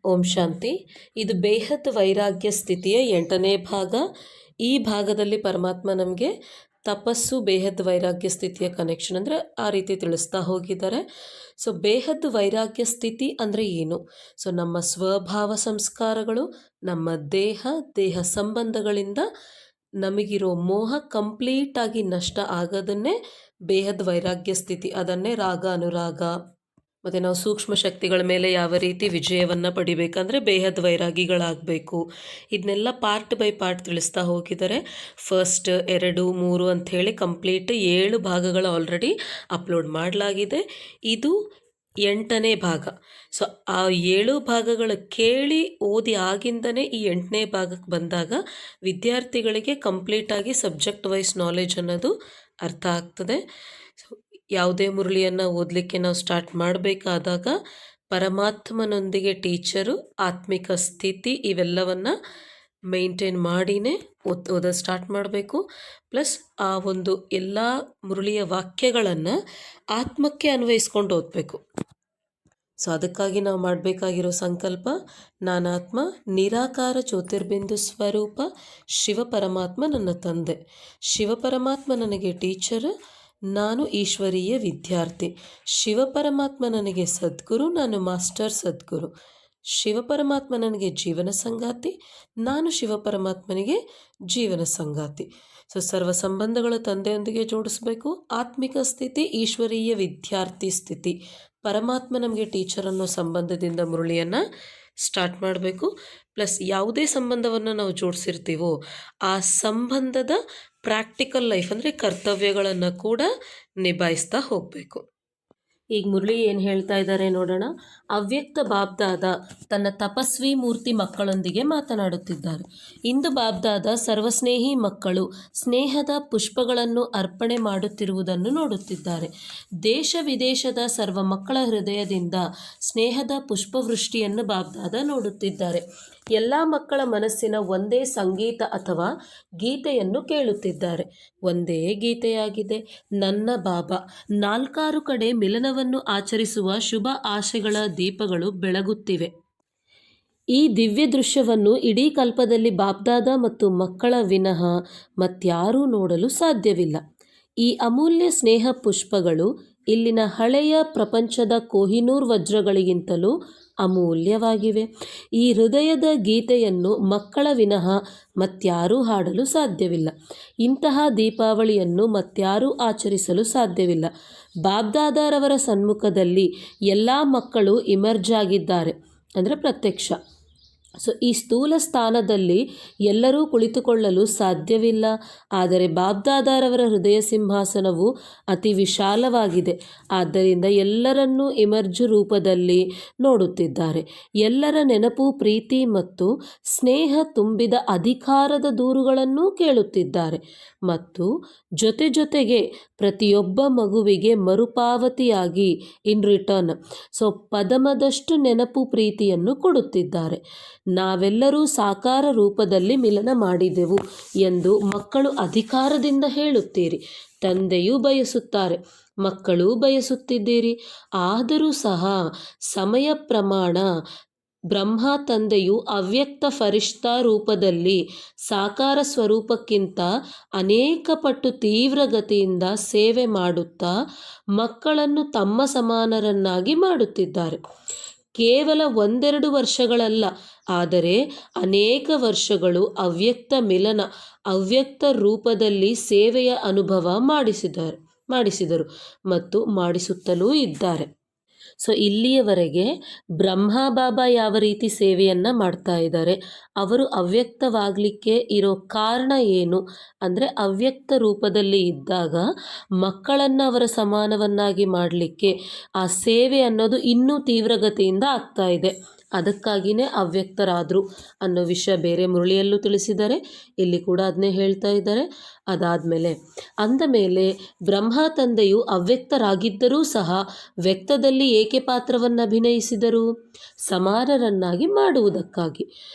ಓಂ ಶಾಂತಿ. ಇದು ಬೇಹದ್ ವೈರಾಗ್ಯ ಸ್ಥಿತಿಯ 8ನೇ ಭಾಗ. ಈ ಭಾಗದಲ್ಲಿ ಪರಮಾತ್ಮ ನಮಗೆ ತಪಸ್ಸು ಬೇಹದ್ ವೈರಾಗ್ಯ ಸ್ಥಿತಿಯ ಕನೆಕ್ಷನ್ ಅಂದರೆ ಆ ರೀತಿ ತಿಳಿಸ್ತಾ ಹೋಗಿದ್ದಾರೆ. ಸೊ ಬೇಹದ್ ವೈರಾಗ್ಯ ಸ್ಥಿತಿ ಅಂದರೆ ಏನು? ಸೊ ನಮ್ಮ ಸ್ವಭಾವ ಸಂಸ್ಕಾರಗಳು, ನಮ್ಮ ದೇಹ ಸಂಬಂಧಗಳಿಂದ ನಮಗಿರೋ ಮೋಹ ಕಂಪ್ಲೀಟಾಗಿ ನಷ್ಟ ಆಗೋದನ್ನೇ ಬೇಹದ್ ವೈರಾಗ್ಯ ಸ್ಥಿತಿ. ಅದನ್ನೇ ರಾಗ ಅನುರಾಗ ಮತ್ತು ನಾವು ಸೂಕ್ಷ್ಮ ಶಕ್ತಿಗಳ ಮೇಲೆ ಯಾವ ರೀತಿ ವಿಜಯವನ್ನು ಪಡಿಬೇಕಂದ್ರೆ ಬೇಹದ್ ವೈರಾಗಿಗಳಾಗಬೇಕು. ಇದನ್ನೆಲ್ಲ ಪಾರ್ಟ್ ಬೈ ಪಾರ್ಟ್ ತಿಳಿಸ್ತಾ ಹೋಗಿದ್ದಾರೆ. ಫಸ್ಟ್ 2, 3 ಅಂಥೇಳಿ ಕಂಪ್ಲೀಟ್ 7 ಭಾಗಗಳು ಆಲ್ರೆಡಿ ಅಪ್ಲೋಡ್ ಮಾಡಲಾಗಿದೆ. ಇದು 8ನೇ ಭಾಗ. ಸೊ ಆ 7 ಭಾಗಗಳ ಕೇಳಿ ಓದಿ ಆಗಿಂದನೇ ಈ 8ನೇ ಭಾಗಕ್ಕೆ ಬಂದಾಗ ವಿದ್ಯಾರ್ಥಿಗಳಿಗೆ ಕಂಪ್ಲೀಟಾಗಿ ಸಬ್ಜೆಕ್ಟ್ ವೈಸ್ ನಾಲೆಜ್ ಅನ್ನೋದು ಅರ್ಥ ಆಗ್ತದೆ. ಸೊ ಯಾವುದೇ ಮುರಳಿಯನ್ನು ಓದಲಿಕ್ಕೆ ನಾವು ಸ್ಟಾರ್ಟ್ ಮಾಡಬೇಕಾದಾಗ ಪರಮಾತ್ಮನೊಂದಿಗೆ ಟೀಚರು, ಆತ್ಮಿಕ ಸ್ಥಿತಿ ಇವೆಲ್ಲವನ್ನು ಮೇಂಟೈನ್ ಮಾಡಿನೇ ಓದೋದು ಸ್ಟಾರ್ಟ್ ಮಾಡಬೇಕು. ಪ್ಲಸ್ ಆ ಒಂದು ಎಲ್ಲ ಮುರಳಿಯ ವಾಕ್ಯಗಳನ್ನು ಆತ್ಮಕ್ಕೆ ಅನ್ವಯಿಸ್ಕೊಂಡು ಓದಬೇಕು. ಸೊ ಅದಕ್ಕಾಗಿ ನಾವು ಮಾಡಬೇಕಾಗಿರೋ ಸಂಕಲ್ಪ, ನಾನಾತ್ಮ ನಿರಾಕಾರ ಜ್ಯೋತಿರ್ಬಿಂದು ಸ್ವರೂಪ ಶಿವ ಪರಮಾತ್ಮ ನನ್ನ ತಂದೆ, ಶಿವ ಪರಮಾತ್ಮ ನನಗೆ ಟೀಚರ್, ನಾನು ಈಶ್ವರೀಯ ವಿದ್ಯಾರ್ಥಿ, ಶಿವ ಪರಮಾತ್ಮ ನನಗೆ ಸದ್ಗುರು, ನಾನು ಮಾಸ್ಟರ್ ಸದ್ಗುರು, ಶಿವ ಪರಮಾತ್ಮ ನನಗೆ ಜೀವನ ಸಂಗಾತಿ, ನಾನು ಶಿವ ಪರಮಾತ್ಮನಿಗೆ ಜೀವನ ಸಂಗಾತಿ. ಸೊ ಸರ್ವ ಸಂಬಂಧಗಳ ತಂದೆಯೊಂದಿಗೆ ಜೋಡಿಸ್ಬೇಕು. ಆತ್ಮಿಕ ಸ್ಥಿತಿ ಈಶ್ವರೀಯ ವಿದ್ಯಾರ್ಥಿ ಸ್ಥಿತಿ, ಪರಮಾತ್ಮ ನಮಗೆ ಟೀಚರ್ ಅನ್ನೋ ಸಂಬಂಧದಿಂದ ಮುರಳಿಯನ್ನು ಸ್ಟಾರ್ಟ್ ಮಾಡಬೇಕು. ಪ್ಲಸ್ ಯಾವುದೇ ಸಂಬಂಧವನ್ನು ನಾವು ಜೋಡಿಸಿರ್ತೀವೋ ಆ ಸಂಬಂಧದ ಪ್ರಾಕ್ಟಿಕಲ್ ಲೈಫ್ ಅಂದರೆ ಕರ್ತವ್ಯಗಳನ್ನು ಕೂಡ ನಿಭಾಯಿಸ್ತಾ ಹೋಗಬೇಕು. ಈಗ ಮುರಳಿ ಏನು ಹೇಳ್ತಾ ಇದ್ದಾರೆ ನೋಡೋಣ. ಅವ್ಯಕ್ತ ಬಾಬ್ದಾದ ತನ್ನ ತಪಸ್ವಿ ಮೂರ್ತಿ ಮಕ್ಕಳೊಂದಿಗೆ ಮಾತನಾಡುತ್ತಿದ್ದಾರೆ. ಇಂದು ಬಾಬ್ದಾದ ಸರ್ವಸ್ನೇಹಿ ಮಕ್ಕಳು ಸ್ನೇಹದ ಪುಷ್ಪಗಳನ್ನು ಅರ್ಪಣೆ ಮಾಡುತ್ತಿರುವುದನ್ನು ನೋಡುತ್ತಿದ್ದಾರೆ. ದೇಶ ವಿದೇಶದ ಸರ್ವ ಮಕ್ಕಳ ಹೃದಯದಿಂದ ಸ್ನೇಹದ ಪುಷ್ಪವೃಷ್ಟಿಯನ್ನು ಬಾಬ್ದಾದ ನೋಡುತ್ತಿದ್ದಾರೆ. ಎಲ್ಲ ಮಕ್ಕಳ ಮನಸ್ಸಿನ ಒಂದೇ ಸಂಗೀತ ಅಥವಾ ಗೀತೆಯನ್ನು ಕೇಳುತ್ತಿದ್ದಾರೆ. ಒಂದೇ ಗೀತೆಯಾಗಿದೆ. ನನ್ನ ಬಾಬಾ 4 ಕಡೆ ಮಿಲನವನ್ನು ಆಚರಿಸುವ ಶುಭ ಆಶೆಗಳ ದೀಪಗಳು ಬೆಳಗುತ್ತಿವೆ. ಈ ದಿವ್ಯ ದೃಶ್ಯವನ್ನು ಇಡೀ ಕಲ್ಪದಲ್ಲಿ ಬಾಬ್ದಾದ ಮತ್ತು ಮಕ್ಕಳ ವಿನಃ ಮತ್ಯಾರೂ ನೋಡಲು ಸಾಧ್ಯವಿಲ್ಲ. ಈ ಅಮೂಲ್ಯ ಸ್ನೇಹ ಪುಷ್ಪಗಳು ಇಲ್ಲಿನ ಹಳೆಯ ಪ್ರಪಂಚದ ಕೊಹಿನೂರ್ ವಜ್ರಗಳಿಗಿಂತಲೂ ಅಮೂಲ್ಯವಾಗಿವೆ. ಈ ಹೃದಯದ ಗೀತೆಯನ್ನು ಮಕ್ಕಳ ವಿನಃ ಮತ್ಯಾರೂ ಹಾಡಲು ಸಾಧ್ಯವಿಲ್ಲ. ಇಂತಹ ದೀಪಾವಳಿಯನ್ನು ಮತ್ಯಾರೂ ಆಚರಿಸಲು ಸಾಧ್ಯವಿಲ್ಲ. ಬಾಬ್ದಾದಾರವರ ಸನ್ಮುಖದಲ್ಲಿ ಎಲ್ಲ ಮಕ್ಕಳು ಇಮರ್ಜ್ ಆಗಿದ್ದಾರೆ ಅಂದರೆ ಪ್ರತ್ಯಕ್ಷ. ಸೊ ಈ ಸ್ಥೂಲ ಸ್ಥಾನದಲ್ಲಿ ಎಲ್ಲರೂ ಕುಳಿತುಕೊಳ್ಳಲು ಸಾಧ್ಯವಿಲ್ಲ. ಆದರೆ ಬಾಬ್ದಾದಾರವರ ಹೃದಯ ಸಿಂಹಾಸನವು ಅತಿ ವಿಶಾಲವಾಗಿದೆ. ಆದ್ದರಿಂದ ಎಲ್ಲರನ್ನೂ ಇಮರ್ಜ್ ರೂಪದಲ್ಲಿ ನೋಡುತ್ತಿದ್ದಾರೆ. ಎಲ್ಲರ ನೆನಪು, ಪ್ರೀತಿ ಮತ್ತು ಸ್ನೇಹ ತುಂಬಿದ ಅಧಿಕಾರದ ದೂರುಗಳನ್ನೂ ಕೇಳುತ್ತಿದ್ದಾರೆ. ಮತ್ತು ಜೊತೆಗೆ ಪ್ರತಿಯೊಬ್ಬ ಮಗುವಿಗೆ ಮರುಪಾವತಿಯಾಗಿ ಇನ್ ರಿಟರ್ನ್ ಪದಮದಷ್ಟು ನೆನಪು, ಪ್ರೀತಿಯನ್ನು ಕೊಡುತ್ತಿದ್ದಾರೆ. ನಾವೆಲ್ಲರೂ ಸಾಕಾರ ರೂಪದಲ್ಲಿ ಮಿಲನ ಮಾಡಿದೆವು ಎಂದು ಮಕ್ಕಳು ಅಧಿಕಾರದಿಂದ ಹೇಳುತ್ತೀರಿ. ತಂದೆಯೂ ಬಯಸುತ್ತಾರೆ, ಮಕ್ಕಳೂ ಬಯಸುತ್ತಿದ್ದೀರಿ. ಆದರೂ ಸಹ ಸಮಯ ಪ್ರಮಾಣ ಬ್ರಹ್ಮ ತಂದೆಯು ಅವ್ಯಕ್ತ ಫರಿಷ್ಠಾ ರೂಪದಲ್ಲಿ ಸಾಕಾರ ಸ್ವರೂಪಕ್ಕಿಂತ ಅನೇಕ ಪಟ್ಟು ತೀವ್ರಗತಿಯಿಂದ ಸೇವೆ ಮಾಡುತ್ತಾ ಮಕ್ಕಳನ್ನು ತಮ್ಮ ಸಮಾನರನ್ನಾಗಿ ಮಾಡುತ್ತಿದ್ದಾರೆ. ಕೇವಲ 1-2 ವರ್ಷಗಳಲ್ಲ, ಆದರೆ ಅನೇಕ ವರ್ಷಗಳು ಅವ್ಯಕ್ತ ಮಿಲನ, ಅವ್ಯಕ್ತ ರೂಪದಲ್ಲಿ ಸೇವೆಯ ಅನುಭವ ಮಾಡಿಸಿದರು ಮತ್ತು ಮಾಡಿಸುತ್ತಲೂ ಇದ್ದಾರೆ. ಸೊ ಇಲ್ಲಿಯವರೆಗೆ ಬ್ರಹ್ಮ ಬಾಬಾ ಯಾವ ರೀತಿ ಸೇವೆಯನ್ನು ಮಾಡ್ತಾ ಇದ್ದಾರೆ, ಅವರು ಅವ್ಯಕ್ತವಾಗಲಿಕ್ಕೆ ಇರೋ ಕಾರಣ ಏನು ಅಂದರೆ ಅವ್ಯಕ್ತ ರೂಪದಲ್ಲಿ ಇದ್ದಾಗ ಮಕ್ಕಳನ್ನು ಅವರ ಸಮಾನವನ್ನಾಗಿ ಮಾಡಲಿಕ್ಕೆ ಆ ಸೇವೆ ಅನ್ನೋದು ಇನ್ನೂ ತೀವ್ರಗತಿಯಿಂದ ಆಗ್ತಾ ಇದೆ. ಅದಕ್ಕಾಗಿಯೇ ಅವ್ಯಕ್ತರಾದರು ಅನ್ನೋ ವಿಷಯ ಬೇರೆ ಮುರಳಿಯಲ್ಲೂ ತಿಳಿಸಿದ್ದಾರೆ. ಇಲ್ಲಿ ಕೂಡ ಅದನ್ನೇ ಹೇಳ್ತಾ ಇದ್ದಾರೆ. ಅದಾದಮೇಲೆ ಅಂದಮೇಲೆ ಬ್ರಹ್ಮ ತಂದೆಯು ಅವ್ಯಕ್ತರಾಗಿದ್ದರೂ ಸಹ ವ್ಯಕ್ತದಲ್ಲಿ ಏಕೆ ಪಾತ್ರವನ್ನು ಅಭಿನಯಿಸಿದರು? ಸಮಾನರನ್ನಾಗಿ ಮಾಡುವುದಕ್ಕಾಗಿ.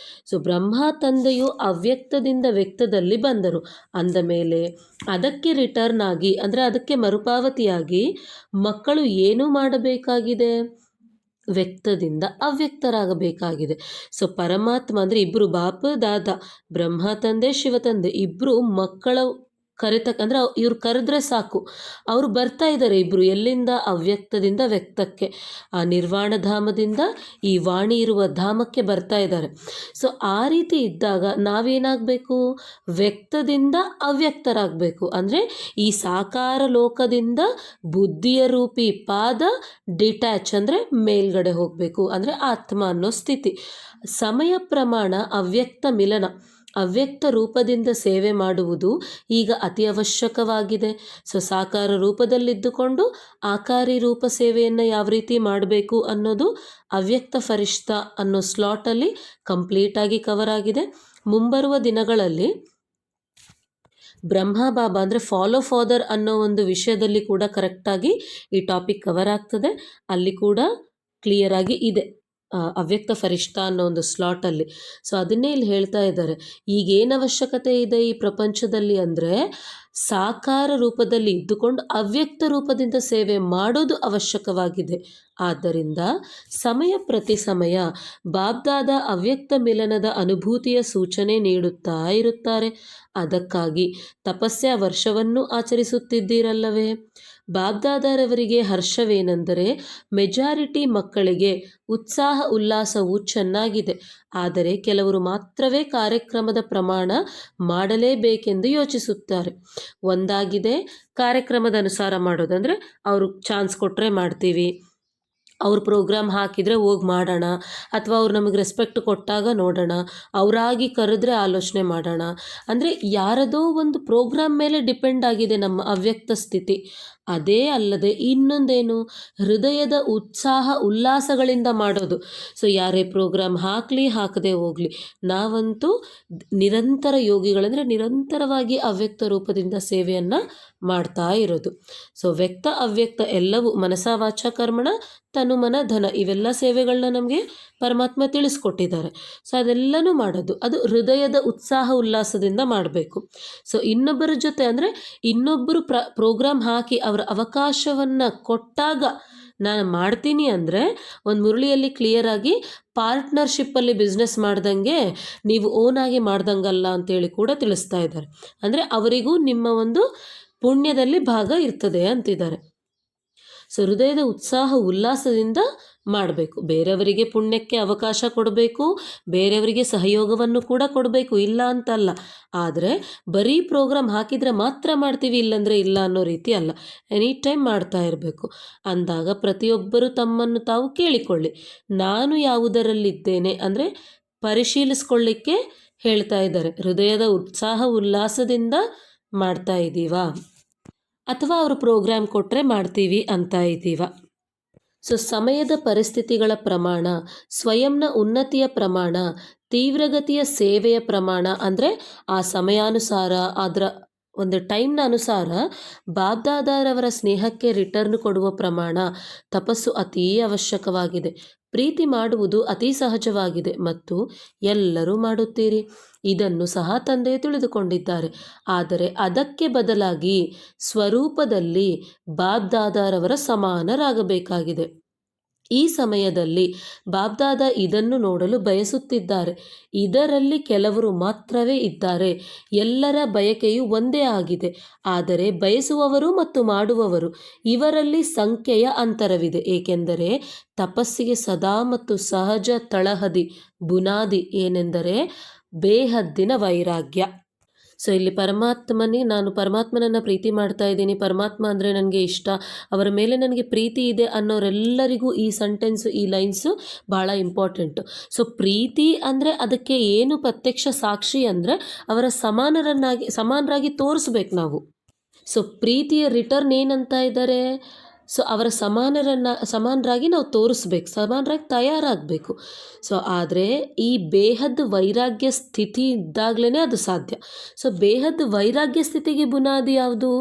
ಸೊ ಬ್ರಹ್ಮ ತಂದೆಯು ಅವ್ಯಕ್ತದಿಂದ ವ್ಯಕ್ತದಲ್ಲಿ ಬಂದರು. ಅಂದಮೇಲೆ ಅದಕ್ಕೆ ರಿಟರ್ನ್ ಆಗಿ ಅಂದರೆ ಅದಕ್ಕೆ ಮರುಪಾವತಿಯಾಗಿ ಮಕ್ಕಳು ಏನು ಮಾಡಬೇಕಾಗಿದೆ? ವ್ಯಕ್ತದಿಂದ ಅವ್ಯಕ್ತರಾಗಬೇಕಾಗಿದೆ. ಸೊ ಪರಮಾತ್ಮ ಅಂದರೆ ಇಬ್ಬರು ಬಾಪ ದಾದ, ಬ್ರಹ್ಮ ತಂದೆ ಶಿವ ತಂದೆ ಇಬ್ಬರು ಮಕ್ಕಳ ಅಂದರೆ ಇವ್ರು ಕರೆದ್ರೆ ಸಾಕು, ಅವರು ಬರ್ತಾ ಇದ್ದಾರೆ ಇಬ್ಬರು ಎಲ್ಲಿಂದ, ಅವ್ಯಕ್ತದಿಂದ ವ್ಯಕ್ತಕ್ಕೆ, ಆ ನಿರ್ವಾಣ ಧಾಮದಿಂದ ಈ ವಾಣಿ ಇರುವ ಧಾಮಕ್ಕೆ ಬರ್ತಾ ಇದ್ದಾರೆ. ಸೊ ಆ ರೀತಿ ಇದ್ದಾಗ ನಾವೇನಾಗಬೇಕು, ವ್ಯಕ್ತದಿಂದ ಅವ್ಯಕ್ತರಾಗಬೇಕು. ಅಂದರೆ ಈ ಸಾಕಾರ ಲೋಕದಿಂದ ಬುದ್ಧಿಯ ರೂಪಿ ಪಾದ ಡಿಟ್ಯಾಚ್ ಅಂದರೆ ಮೇಲ್ಗಡೆ ಹೋಗಬೇಕು, ಅಂದರೆ ಆತ್ಮ ಅನ್ನೋ ಸ್ಥಿತಿ. ಸಮಯ ಪ್ರಮಾಣ ಅವ್ಯಕ್ತ ಮಿಲನ, ಅವ್ಯಕ್ತ ರೂಪದಿಂದ ಸೇವೆ ಮಾಡುವುದು ಈಗ ಅತಿ ಅವಶ್ಯಕವಾಗಿದೆ. ಸೊ ಸಾಕಾರ ರೂಪದಲ್ಲಿದ್ದುಕೊಂಡು ಆಕಾರಿ ರೂಪ ಸೇವೆಯನ್ನು ಯಾವ ರೀತಿ ಮಾಡಬೇಕು ಅನ್ನೋದು ಅವ್ಯಕ್ತ ಫರಿಷ್ಠ ಅನ್ನೋ ಸ್ಲಾಟಲ್ಲಿ ಕಂಪ್ಲೀಟಾಗಿ ಕವರ್ ಆಗಿದೆ. ಮುಂಬರುವ ದಿನಗಳಲ್ಲಿ ಬ್ರಹ್ಮ ಬಾಬಾ ಅಂದರೆ ಫಾಲೋ ಫಾದರ್ ಅನ್ನೋ ಒಂದು ವಿಷಯದಲ್ಲಿ ಕೂಡ ಕರೆಕ್ಟಾಗಿ ಈ ಟಾಪಿಕ್ ಕವರ್ ಆಗ್ತದೆ. ಅಲ್ಲಿ ಕೂಡ ಕ್ಲಿಯರ್ ಆಗಿ ಇದೆ ಅವ್ಯಕ್ತ ಫರಿಷ್ಠ ಅನ್ನೋ ಒಂದು ಸ್ಲಾಟಲ್ಲಿ. ಸೊ ಅದನ್ನೇ ಇಲ್ಲಿ ಹೇಳ್ತಾ ಇದ್ದಾರೆ. ಈಗೇನು ಅವಶ್ಯಕತೆ ಇದೆ ಈ ಪ್ರಪಂಚದಲ್ಲಿ ಅಂದರೆ ಸಾಕಾರ ರೂಪದಲ್ಲಿ ಇದ್ದುಕೊಂಡು ಅವ್ಯಕ್ತ ರೂಪದಿಂದ ಸೇವೆ ಮಾಡೋದು ಅವಶ್ಯಕವಾಗಿದೆ. ಆದ್ದರಿಂದ ಸಮಯ ಪ್ರತಿ ಸಮಯ ಬಾಬ್ದಾದ ಅವ್ಯಕ್ತ ಮಿಲನದ ಅನುಭೂತಿಯ ಸೂಚನೆ ನೀಡುತ್ತಾ ಇರುತ್ತಾರೆ. ಅದಕ್ಕಾಗಿ ತಪಸ್ಯ ವರ್ಷವನ್ನು ಆಚರಿಸುತ್ತಿದ್ದೀರಲ್ಲವೇ. ಬಾಬ್ದಾದರವರಿಗೆ ಹರ್ಷವೇನೆಂದರೆ ಮೆಜಾರಿಟಿ ಮಕ್ಕಳಿಗೆ ಉತ್ಸಾಹ ಉಲ್ಲಾಸವು ಚೆನ್ನಾಗಿದೆ, ಆದರೆ ಕೆಲವರು ಮಾತ್ರವೇ ಕಾರ್ಯಕ್ರಮದ ಪ್ರಮಾಣ ಮಾಡಲೇಬೇಕೆಂದು ಯೋಚಿಸುತ್ತಾರೆ. ಒಂದಾಗಿದೆ ಕಾರ್ಯಕ್ರಮದ ಅನುಸಾರ ಮಾಡೋದು, ಅಂದರೆ ಅವರು ಚಾನ್ಸ್ ಕೊಟ್ಟರೆ ಮಾಡ್ತೀವಿ, ಅವ್ರ ಪ್ರೋಗ್ರಾಮ್ ಹಾಕಿದರೆ ಹೋಗಿ ಮಾಡೋಣ, ಅಥವಾ ಅವ್ರು ನಮಗೆ ರೆಸ್ಪೆಕ್ಟ್ ಕೊಟ್ಟಾಗ ನೋಡೋಣ, ಅವರಾಗಿ ಕರೆದ್ರೆ ಆಲೋಚನೆ ಮಾಡೋಣ. ಅಂದರೆ ಯಾರದೋ ಒಂದು ಪ್ರೋಗ್ರಾಮ್ ಮೇಲೆ ಡಿಪೆಂಡ್ ಆಗಿದೆ ನಮ್ಮ ಅವ್ಯಕ್ತ ಸ್ಥಿತಿ. ಅದೇ ಅಲ್ಲದೆ ಇನ್ನೊಂದೇನು, ಹೃದಯದ ಉತ್ಸಾಹ ಉಲ್ಲಾಸಗಳಿಂದ ಮಾಡೋದು. ಸೊ ಯಾರೇ ಪ್ರೋಗ್ರಾಮ್ ಹಾಕಲಿ ಹಾಕದೆ ಹೋಗಲಿ, ನಾವಂತೂ ನಿರಂತರ ಯೋಗಿಗಳಂದರೆ ನಿರಂತರವಾಗಿ ಅವ್ಯಕ್ತ ರೂಪದಿಂದ ಸೇವೆಯನ್ನು ಮಾಡ್ತಾ ಇರೋದು. ಸೊ ವ್ಯಕ್ತ ಅವ್ಯಕ್ತ ಎಲ್ಲವೂ ಮನಸ ವಾಚ ಕರ್ಮಣ ತನು ಮನ ಧನ ಇವೆಲ್ಲ ಸೇವೆಗಳನ್ನ ನಮಗೆ ಪರಮಾತ್ಮ ತಿಳಿಸ್ಕೊಟ್ಟಿದ್ದಾರೆ. ಸೊ ಅದೆಲ್ಲನೂ ಮಾಡೋದು ಅದು ಹೃದಯದ ಉತ್ಸಾಹ ಉಲ್ಲಾಸದಿಂದ ಮಾಡಬೇಕು. ಸೊ ಇನ್ನೊಬ್ಬರ ಜೊತೆ ಅಂದರೆ ಇನ್ನೊಬ್ಬರು ಪ್ರೋಗ್ರಾಮ್ ಹಾಕಿ ಅವರ ಅವಕಾಶವನ್ನು ಕೊಟ್ಟಾಗ ನಾನು ಮಾಡ್ತೀನಿ ಅಂದರೆ ಒಂದು ಮುರಳಿಯಲ್ಲಿ ಕ್ಲಿಯರ್ ಆಗಿ ಪಾರ್ಟ್ನರ್ಶಿಪ್ಪಲ್ಲಿ ಬಿಸ್ನೆಸ್ ಮಾಡ್ದಂಗೆ ನೀವು ಓನಾಗಿ ಮಾಡ್ದಂಗಲ್ಲ ಅಂತೇಳಿ ಕೂಡ ತಿಳಿಸ್ತಾ ಇದ್ದಾರೆ. ಅಂದರೆ ಅವರಿಗೂ ನಿಮ್ಮ ಒಂದು ಪುಣ್ಯದಲ್ಲಿ ಭಾಗ ಇರ್ತದೆ ಅಂತಿದ್ದಾರೆ. ಸೊ ಹೃದಯದ ಉತ್ಸಾಹ ಉಲ್ಲಾಸದಿಂದ ಮಾಡಬೇಕು. ಬೇರೆಯವರಿಗೆ ಪುಣ್ಯಕ್ಕೆ ಅವಕಾಶ ಕೊಡಬೇಕು, ಬೇರೆಯವರಿಗೆ ಸಹಯೋಗವನ್ನು ಕೂಡ ಕೊಡಬೇಕು, ಇಲ್ಲ ಅಂತಲ್ಲ. ಆದರೆ ಬರೀ ಪ್ರೋಗ್ರಾಮ್ ಹಾಕಿದರೆ ಮಾತ್ರ ಮಾಡ್ತೀವಿ, ಇಲ್ಲಾಂದರೆ ಇಲ್ಲ ಅನ್ನೋ ರೀತಿ ಅಲ್ಲ. ಎನಿ ಟೈಮ್ ಮಾಡ್ತಾ ಇರಬೇಕು. ಅಂದಾಗ ಪ್ರತಿಯೊಬ್ಬರು ತಮ್ಮನ್ನು ತಾವು ಕೇಳಿಕೊಳ್ಳಿ, ನಾನು ಯಾವುದರಲ್ಲಿದ್ದೇನೆ ಅಂದರೆ ಪರಿಶೀಲಿಸ್ಕೊಳ್ಳಿಕ್ಕೆ ಹೇಳ್ತಾ ಇದ್ದಾರೆ. ಹೃದಯದ ಉತ್ಸಾಹ ಉಲ್ಲಾಸದಿಂದ ಮಾಡ್ತಾ ಇದ್ದೀವಾ, ಅಥವಾ ಅವರು ಪ್ರೋಗ್ರಾಮ್ ಕೊಟ್ಟರೆ ಮಾಡ್ತೀವಿ ಅಂತ ಇದ್ದೀವಾ. ಸೊ ಸಮಯದ ಪರಿಸ್ಥಿತಿಗಳ ಪ್ರಮಾಣ, ಸ್ವಯಂನ ಉನ್ನತಿಯ ಪ್ರಮಾಣ, ತೀವ್ರಗತಿಯ ಸೇವೆಯ ಪ್ರಮಾಣ ಅಂದರೆ ಆ ಸಮಯಾನುಸಾರ ಅದರ ಒಂದು ಟೈಮ್ನ ಅನುಸಾರ ಬಾಬ್ದಾದಾರವರ ಸ್ನೇಹಕ್ಕೆ ರಿಟರ್ನ್ ಕೊಡುವ ಪ್ರಮಾಣ, ತಪಸ್ಸು ಅತೀ ಅವಶ್ಯಕವಾಗಿದೆ. ಪ್ರೀತಿ ಮಾಡುವುದು ಅತಿ ಸಹಜವಾಗಿದೆ ಮತ್ತು ಎಲ್ಲರೂ ಮಾಡುತ್ತೀರಿ, ಇದನ್ನು ಸಹ ತಂದೆ ತಿಳಿದುಕೊಂಡಿದ್ದಾರೆ. ಆದರೆ ಅದಕ್ಕೆ ಬದಲಾಗಿ ಸ್ವರೂಪದಲ್ಲಿ ಬಾಬ್ದಾದಾರವರ ಸಮಾನರಾಗಬೇಕಾಗಿದೆ. ಈ ಸಮಯದಲ್ಲಿ ಬಾಬ್ದಾದ ಇದನ್ನು ನೋಡಲು ಬಯಸುತ್ತಿದ್ದಾರೆ. ಇದರಲ್ಲಿ ಕೆಲವರು ಮಾತ್ರವೇ ಇದ್ದಾರೆ. ಎಲ್ಲರ ಬಯಕೆಯು ಒಂದೇ ಆಗಿದೆ, ಆದರೆ ಬಯಸುವವರು ಮತ್ತು ಮಾಡುವವರು ಇವರಲ್ಲಿ ಸಂಖ್ಯೆಯ ಅಂತರವಿದೆ. ಏಕೆಂದರೆ ತಪಸ್ಸಿಗೆ ಸದಾ ಮತ್ತು ಸಹಜ ತಳಹದಿ ಬುನಾದಿ ಏನೆಂದರೆ ಬೇಹದ್ದಿನ ವೈರಾಗ್ಯ. ಸೊ ಇಲ್ಲಿ ನಾನು ಪರಮಾತ್ಮನನ್ನು ಪ್ರೀತಿ ಮಾಡ್ತಾ ಇದ್ದೀನಿ, ಪರಮಾತ್ಮ ಅಂದರೆ ನನಗೆ ಇಷ್ಟ, ಅವರ ಮೇಲೆ ನನಗೆ ಪ್ರೀತಿ ಇದೆ ಅನ್ನೋರೆಲ್ಲರಿಗೂ ಈ ಸೆಂಟೆನ್ಸು, ಈ ಲೈನ್ಸು ಭಾಳ ಇಂಪಾರ್ಟೆಂಟು. ಸೊ ಪ್ರೀತಿ ಅಂದರೆ ಅದಕ್ಕೆ ಏನು ಪ್ರತ್ಯಕ್ಷ ಸಾಕ್ಷಿ ಅಂದರೆ ಅವರ ಸಮಾನರಾಗಿ ತೋರಿಸ್ಬೇಕು ನಾವು. ಸೊ ಪ್ರೀತಿಯ ರಿಟರ್ನ್ ಏನಂತ ಇದ್ದಾರೆ, ಸೊ ಅವರ ಸಮಾನರಾಗಿ ನಾವು ತೋರಿಸ್ಬೇಕು, ಸಮಾನರಾಗಿ ತಯಾರಾಗಬೇಕು. ಸೊ ಆದರೆ ಈ ಬೇಹದ್ ವೈರಾಗ್ಯ ಸ್ಥಿತಿ ಇದ್ದಾಗಲೇ ಅದು ಸಾಧ್ಯ. ಸೊ ಬೇಹದ್ ವೈರಾಗ್ಯ ಸ್ಥಿತಿಗೆ ಬುನಾದಿ ಯಾವುದು,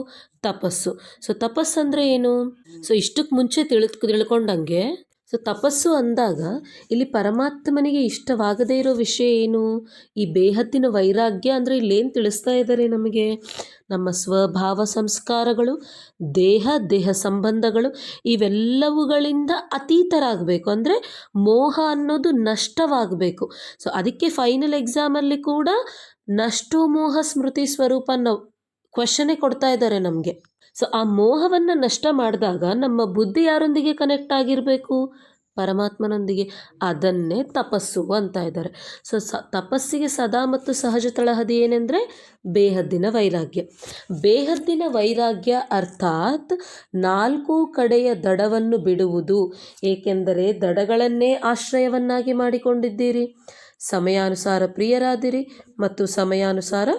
ತಪಸ್ಸು. ಸೊ ತಪಸ್ಸಂದರೆ ಏನು, ಸೊ ಇಷ್ಟಕ್ಕೆ ಮುಂಚೆ ತಿಳ್ಕೊಂಡಂಗೆ ಸೊ ತಪಸ್ಸು ಅಂದಾಗ ಇಲ್ಲಿ ಪರಮಾತ್ಮನಿಗೆ ಇಷ್ಟವಾಗದೇ ಇರೋ ವಿಷಯ ಏನು? ಈ ಬೇಹದ್ದಿನ ವೈರಾಗ್ಯ ಅಂದರೆ ಇಲ್ಲೇನು ತಿಳಿಸ್ತಾ ಇದ್ದಾರೆ ನಮಗೆ? ನಮ್ಮ ಸ್ವಭಾವ ಸಂಸ್ಕಾರಗಳು, ದೇಹ ಸಂಬಂಧಗಳು ಇವೆಲ್ಲವುಗಳಿಂದ ಅತೀತರಾಗಬೇಕು, ಅಂದರೆ ಮೋಹ ಅನ್ನೋದು ನಷ್ಟವಾಗಬೇಕು. ಸೊ ಅದಕ್ಕೆ ಫೈನಲ್ ಎಕ್ಸಾಮಲ್ಲಿ ಕೂಡ ನಷ್ಟೋ ಮೋಹ ಸ್ಮೃತಿ ಸ್ವರೂಪ ಅನ್ನೋ ಕ್ವಶನೇ ಕೊಡ್ತಾ ಇದ್ದಾರೆ ನಮಗೆ. ಸೊ ಆ ಮೋಹವನ್ನು ನಷ್ಟ ಮಾಡಿದಾಗ ನಮ್ಮ ಬುದ್ಧಿ ಯಾರೊಂದಿಗೆ ಕನೆಕ್ಟ್ ಆಗಿರಬೇಕು? ಪರಮಾತ್ಮನೊಂದಿಗೆ. ಅದನ್ನೇ ತಪಸ್ಸು ಅಂತ ಇದ್ದಾರೆ. ಸೊ ತಪಸ್ಸಿಗೆ ಸದಾ ಮತ್ತು ಸಹಜ ತಳಹದಿ ಏನೆಂದರೆ ಬೇಹದ್ದಿನ ವೈರಾಗ್ಯ. ಬೇಹದ್ದಿನ ವೈರಾಗ್ಯ ಅರ್ಥಾತ್ 4 ಕಡೆಯ ದಡವನ್ನು ಬಿಡುವುದು. ಏಕೆಂದರೆ ದಡಗಳನ್ನೇ ಆಶ್ರಯವನ್ನಾಗಿ ಮಾಡಿಕೊಂಡಿದ್ದೀರಿ. ಸಮಯಾನುಸಾರ ಪ್ರಿಯರಾದಿರಿ ಮತ್ತು ಸಮಯಾನುಸಾರ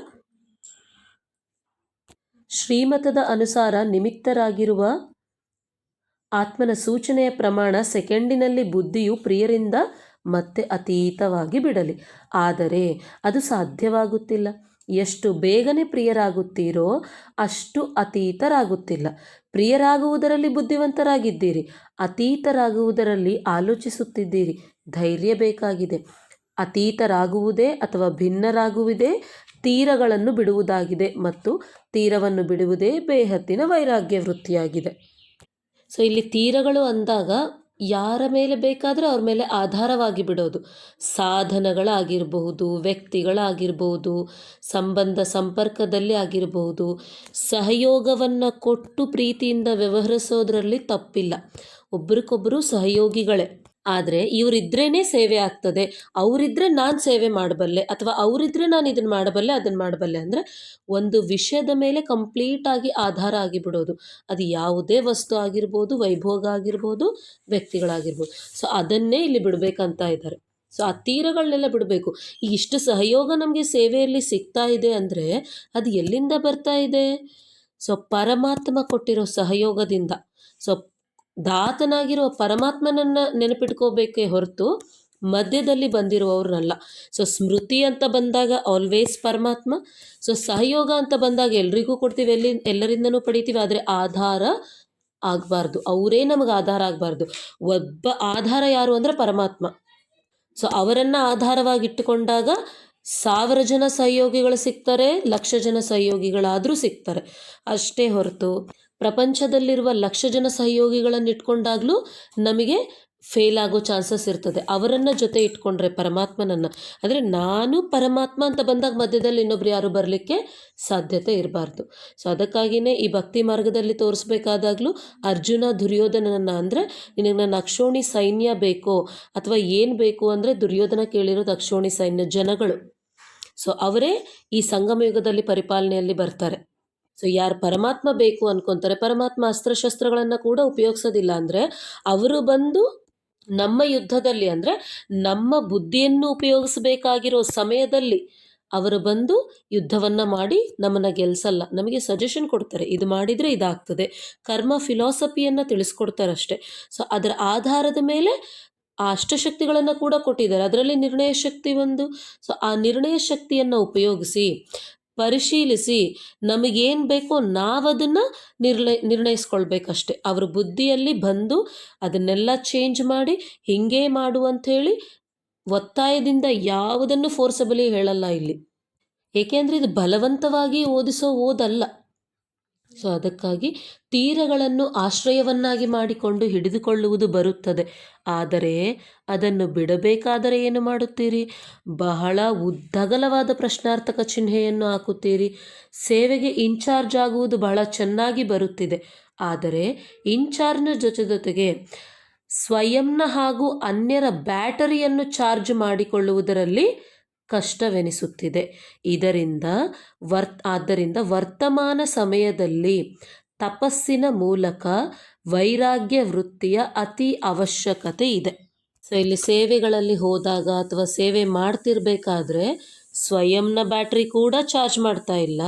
ಶ್ರೀಮತದ ಅನುಸಾರ ನಿಮಿತ್ತರಾಗಿರುವ ಆತ್ಮನ ಸೂಚನೆಯ ಪ್ರಮಾಣ ಸೆಕೆಂಡಿನಲ್ಲಿ ಬುದ್ಧಿಯು ಪ್ರಿಯರಿಂದ ಮತ್ತೆ ಅತೀತವಾಗಿ ಬಿಡಲಿ. ಆದರೆ ಅದು ಸಾಧ್ಯವಾಗುತ್ತಿಲ್ಲ. ಎಷ್ಟು ಬೇಗನೆ ಪ್ರಿಯರಾಗುತ್ತೀರೋ ಅಷ್ಟು ಅತೀತರಾಗುತ್ತಿಲ್ಲ. ಪ್ರಿಯರಾಗುವುದರಲ್ಲಿ ಬುದ್ಧಿವಂತರಾಗಿದ್ದೀರಿ, ಅತೀತರಾಗುವುದರಲ್ಲಿ ಆಲೋಚಿಸುತ್ತಿದ್ದೀರಿ. ಧೈರ್ಯ ಬೇಕಾಗಿದೆ. ಅತೀತರಾಗುವುದೇ ಅಥವಾ ಭಿನ್ನರಾಗುವುದೇ ತೀರಗಳನ್ನು ಬಿಡುವುದಾಗಿದೆ ಮತ್ತು ತೀರವನ್ನು ಬಿಡುವುದೇ ಬೇಹದ್ದಿನ ವೈರಾಗ್ಯ ವೃತ್ತಿಯಾಗಿದೆ. ಸೊ ಇಲ್ಲಿ ತೀರಗಳು ಅಂದಾಗ ಯಾರ ಮೇಲೆ ಬೇಕಾದರೆ ಅವ್ರ ಮೇಲೆ ಆಧಾರವಾಗಿ ಬಿಡೋದು. ಸಾಧನಗಳಾಗಿರಬಹುದು, ವ್ಯಕ್ತಿಗಳಾಗಿರ್ಬೋದು, ಸಂಬಂಧ ಸಂಪರ್ಕದಲ್ಲಿ ಆಗಿರಬಹುದು. ಸಹಯೋಗವನ್ನು ಕೊಟ್ಟು ಪ್ರೀತಿಯಿಂದ ವ್ಯವಹರಿಸೋದ್ರಲ್ಲಿ ತಪ್ಪಿಲ್ಲ. ಒಬ್ರಿಗೊಬ್ಬರು ಸಹಯೋಗಿಗಳೇ. ಆದರೆ ಇವರಿದ್ರೇ ಸೇವೆ ಆಗ್ತದೆ, ಅವರಿದ್ದರೆ ನಾನು ಸೇವೆ ಮಾಡಬಲ್ಲೆ, ಅಥವಾ ಅವರಿದ್ದರೆ ನಾನು ಇದನ್ನು ಮಾಡಬಲ್ಲೆ ಅದನ್ನು ಮಾಡಬಲ್ಲೆ ಅಂದರೆ ಒಂದು ವಿಷಯದ ಮೇಲೆ ಕಂಪ್ಲೀಟಾಗಿ ಆಧಾರ ಆಗಿಬಿಡೋದು. ಅದು ಯಾವುದೇ ವಸ್ತು ಆಗಿರ್ಬೋದು, ವೈಭೋಗ ಆಗಿರ್ಬೋದು, ವ್ಯಕ್ತಿಗಳಾಗಿರ್ಬೋದು. ಸೊ ಅದನ್ನೇ ಇಲ್ಲಿ ಬಿಡಬೇಕಂತ ಇದ್ದಾರೆ. ಸೊ ಆ ತೀರಗಳನ್ನೆಲ್ಲ ಬಿಡಬೇಕು. ಈಗ ಇಷ್ಟು ಸಹಯೋಗ ನಮಗೆ ಸೇವೆಯಲ್ಲಿ ಸಿಗ್ತಾ ಇದೆ ಅಂದರೆ ಅದು ಎಲ್ಲಿಂದ ಬರ್ತಾ ಇದೆ? ಸೊ ಪರಮಾತ್ಮ ಕೊಟ್ಟಿರೋ ಸಹಯೋಗದಿಂದ. ಸೊ ದಾತನಾಗಿರುವ ಪರಮಾತ್ಮನನ್ನು ನೆನಪಿಟ್ಕೋಬೇಕೇ ಹೊರತು ಮಧ್ಯದಲ್ಲಿ ಬಂದಿರುವವ್ರನ್ನಲ್ಲ. ಸೊ ಸ್ಮೃತಿ ಅಂತ ಬಂದಾಗ ಆಲ್ವೇಸ್ ಪರಮಾತ್ಮ. ಸೊ ಸಹಯೋಗ ಅಂತ ಬಂದಾಗ ಎಲ್ರಿಗೂ ಕೊಡ್ತೀವಿ, ಎಲ್ಲರಿಂದನೂ ಪಡಿತೀವಿ, ಆದರೆ ಆಧಾರ ಆಗಬಾರ್ದು. ಅವರೇ ನಮಗೆ ಆಧಾರ ಆಗಬಾರ್ದು. ಒಬ್ಬ ಆಧಾರ ಯಾರು ಅಂದರೆ ಪರಮಾತ್ಮ. ಸೊ ಅವರನ್ನು ಆಧಾರವಾಗಿಟ್ಟುಕೊಂಡಾಗ 1000 ಜನ ಸಹಯೋಗಿಗಳು ಸಿಗ್ತಾರೆ, 1,00,000 ಜನ ಸಹಯೋಗಿಗಳಾದರೂ ಸಿಗ್ತಾರೆ. ಅಷ್ಟೇ ಹೊರತು ಪ್ರಪಂಚದಲ್ಲಿರುವ 1,00,000 ಜನ ಸಹಯೋಗಿಗಳನ್ನು ಇಟ್ಕೊಂಡಾಗಲೂ ನಮಗೆ ಫೇಲ್ ಆಗೋ ಚಾನ್ಸಸ್ ಇರ್ತದೆ. ಅವರನ್ನು ಜೊತೆ ಇಟ್ಕೊಂಡ್ರೆ ಪರಮಾತ್ಮನನ್ನು, ಅಂದರೆ ನಾನು ಪರಮಾತ್ಮ ಅಂತ ಬಂದಾಗ ಮಧ್ಯದಲ್ಲಿ ಇನ್ನೊಬ್ರು ಯಾರು ಬರಲಿಕ್ಕೆ ಸಾಧ್ಯತೆ ಇರಬಾರ್ದು. ಸೊ ಅದಕ್ಕಾಗಿಯೇ ಈ ಭಕ್ತಿ ಮಾರ್ಗದಲ್ಲಿ ತೋರಿಸ್ಬೇಕಾದಾಗಲೂ ಅರ್ಜುನ ದುರ್ಯೋಧನನನ್ನು, ಅಂದರೆ ನಿನಗೆ ನನ್ನ ಅಕ್ಷೋಣಿ ಸೈನ್ಯ ಬೇಕೋ ಅಥವಾ ಏನು ಬೇಕು ಅಂದರೆ ದುರ್ಯೋಧನ ಕೇಳಿರೋದು ಅಕ್ಷೋಣಿ ಸೈನ್ಯ ಜನಗಳು. ಸೊ ಅವರೇ ಈ ಸಂಗಮ ಯುಗದಲ್ಲಿ ಪರಿಪಾಲನೆಯಲ್ಲಿ ಬರ್ತಾರೆ. ಸೊ ಯಾರು ಪರಮಾತ್ಮ ಬೇಕು ಅನ್ಕೊತಾರೆ, ಪರಮಾತ್ಮ ಅಸ್ತ್ರಶಸ್ತ್ರಗಳನ್ನು ಕೂಡ ಉಪಯೋಗಿಸೋದಿಲ್ಲ, ಅಂದರೆ ಅವರು ಬಂದು ನಮ್ಮ ಯುದ್ಧದಲ್ಲಿ, ಅಂದರೆ ನಮ್ಮ ಬುದ್ಧಿಯನ್ನು ಉಪಯೋಗಿಸಬೇಕಾಗಿರೋ ಸಮಯದಲ್ಲಿ ಅವರು ಬಂದು ಯುದ್ಧವನ್ನು ಮಾಡಿ ನಮ್ಮನ್ನು ಗೆಲ್ಲಿಸಲ್ಲ. ನಮಗೆ ಸಜೆಷನ್ ಕೊಡ್ತಾರೆ, ಇದು ಮಾಡಿದರೆ ಇದಾಗ್ತದೆ, ಕರ್ಮ ಫಿಲಾಸಫಿಯನ್ನು ತಿಳಿಸ್ಕೊಡ್ತಾರಷ್ಟೆ. ಸೊ ಅದರ ಆಧಾರದ ಮೇಲೆ ಆ ಅಷ್ಟಶಕ್ತಿಗಳನ್ನು ಕೂಡ ಕೊಟ್ಟಿದ್ದಾರೆ, ಅದರಲ್ಲಿ ನಿರ್ಣಯ ಶಕ್ತಿ ಒಂದು. ಸೊ ಆ ನಿರ್ಣಯ ಶಕ್ತಿಯನ್ನು ಉಪಯೋಗಿಸಿ ಪರಿಶೀಲಿಸಿ ನಮಗೇನು ಬೇಕೋ ನಾವದನ್ನು ನಿರ್ಣಯಿಸ್ಕೊಳ್ಬೇಕಷ್ಟೆ. ಅವ್ರ ಬುದ್ಧಿಯಲ್ಲಿ ಬಂದು ಅದನ್ನೆಲ್ಲ ಚೇಂಜ್ ಮಾಡಿ ಹೀಗೆ ಮಾಡು ಅಂಥೇಳಿ ಒತ್ತಾಯದಿಂದ ಯಾವುದನ್ನು ಫೋರ್ಸಬಲಿ ಹೇಳಲ್ಲ ಇಲ್ಲಿ. ಏಕೆಂದರೆ ಇದು ಬಲವಂತವಾಗಿ ಓದಿಸೋ ಓದಲ್ಲ. ಸೊ ಅದಕ್ಕಾಗಿ ತೀರಗಳನ್ನು ಆಶ್ರಯವನ್ನಾಗಿ ಮಾಡಿಕೊಂಡು ಹಿಡಿದುಕೊಳ್ಳುವುದು ಬರುತ್ತದೆ. ಆದರೆ ಅದನ್ನು ಬಿಡಬೇಕಾದರೆ ಏನು ಮಾಡುತ್ತೀರಿ? ಬಹಳ ಉದ್ದಗಲವಾದ ಪ್ರಶ್ನಾರ್ಥಕ ಚಿಹ್ನೆಯನ್ನು ಹಾಕುತ್ತೀರಿ. ಸೇವೆಗೆ ಇನ್ಚಾರ್ಜ್ ಆಗುವುದು ಬಹಳ ಚೆನ್ನಾಗಿ ಬರುತ್ತಿದೆ, ಆದರೆ ಇನ್ಚಾರ್ಜ್ನ ಜೊತೆಗೆ ಸ್ವಯಂನ ಹಾಗೂ ಅನ್ಯರ ಬ್ಯಾಟರಿಯನ್ನು ಚಾರ್ಜ್ ಮಾಡಿಕೊಳ್ಳುವುದರಲ್ಲಿ ಕಷ್ಟವೆನಿಸುತ್ತಿದೆ. ಆದ್ದರಿಂದ ವರ್ತಮಾನ ಸಮಯದಲ್ಲಿ ತಪಸ್ಸಿನ ಮೂಲಕ ವೈರಾಗ್ಯ ವೃತ್ತಿಯ ಅತಿ ಅವಶ್ಯಕತೆ ಇದೆ. ಸೊ ಇಲ್ಲಿ ಸೇವೆಗಳಲ್ಲಿ ಹೋದಾಗ ಅಥವಾ ಸೇವೆ ಮಾಡ್ತಿರ್ಬೇಕಾದ್ರೆ ಸ್ವಯಂನ ಬ್ಯಾಟ್ರಿ ಕೂಡ ಚಾರ್ಜ್ ಮಾಡ್ತಾ ಇಲ್ಲ,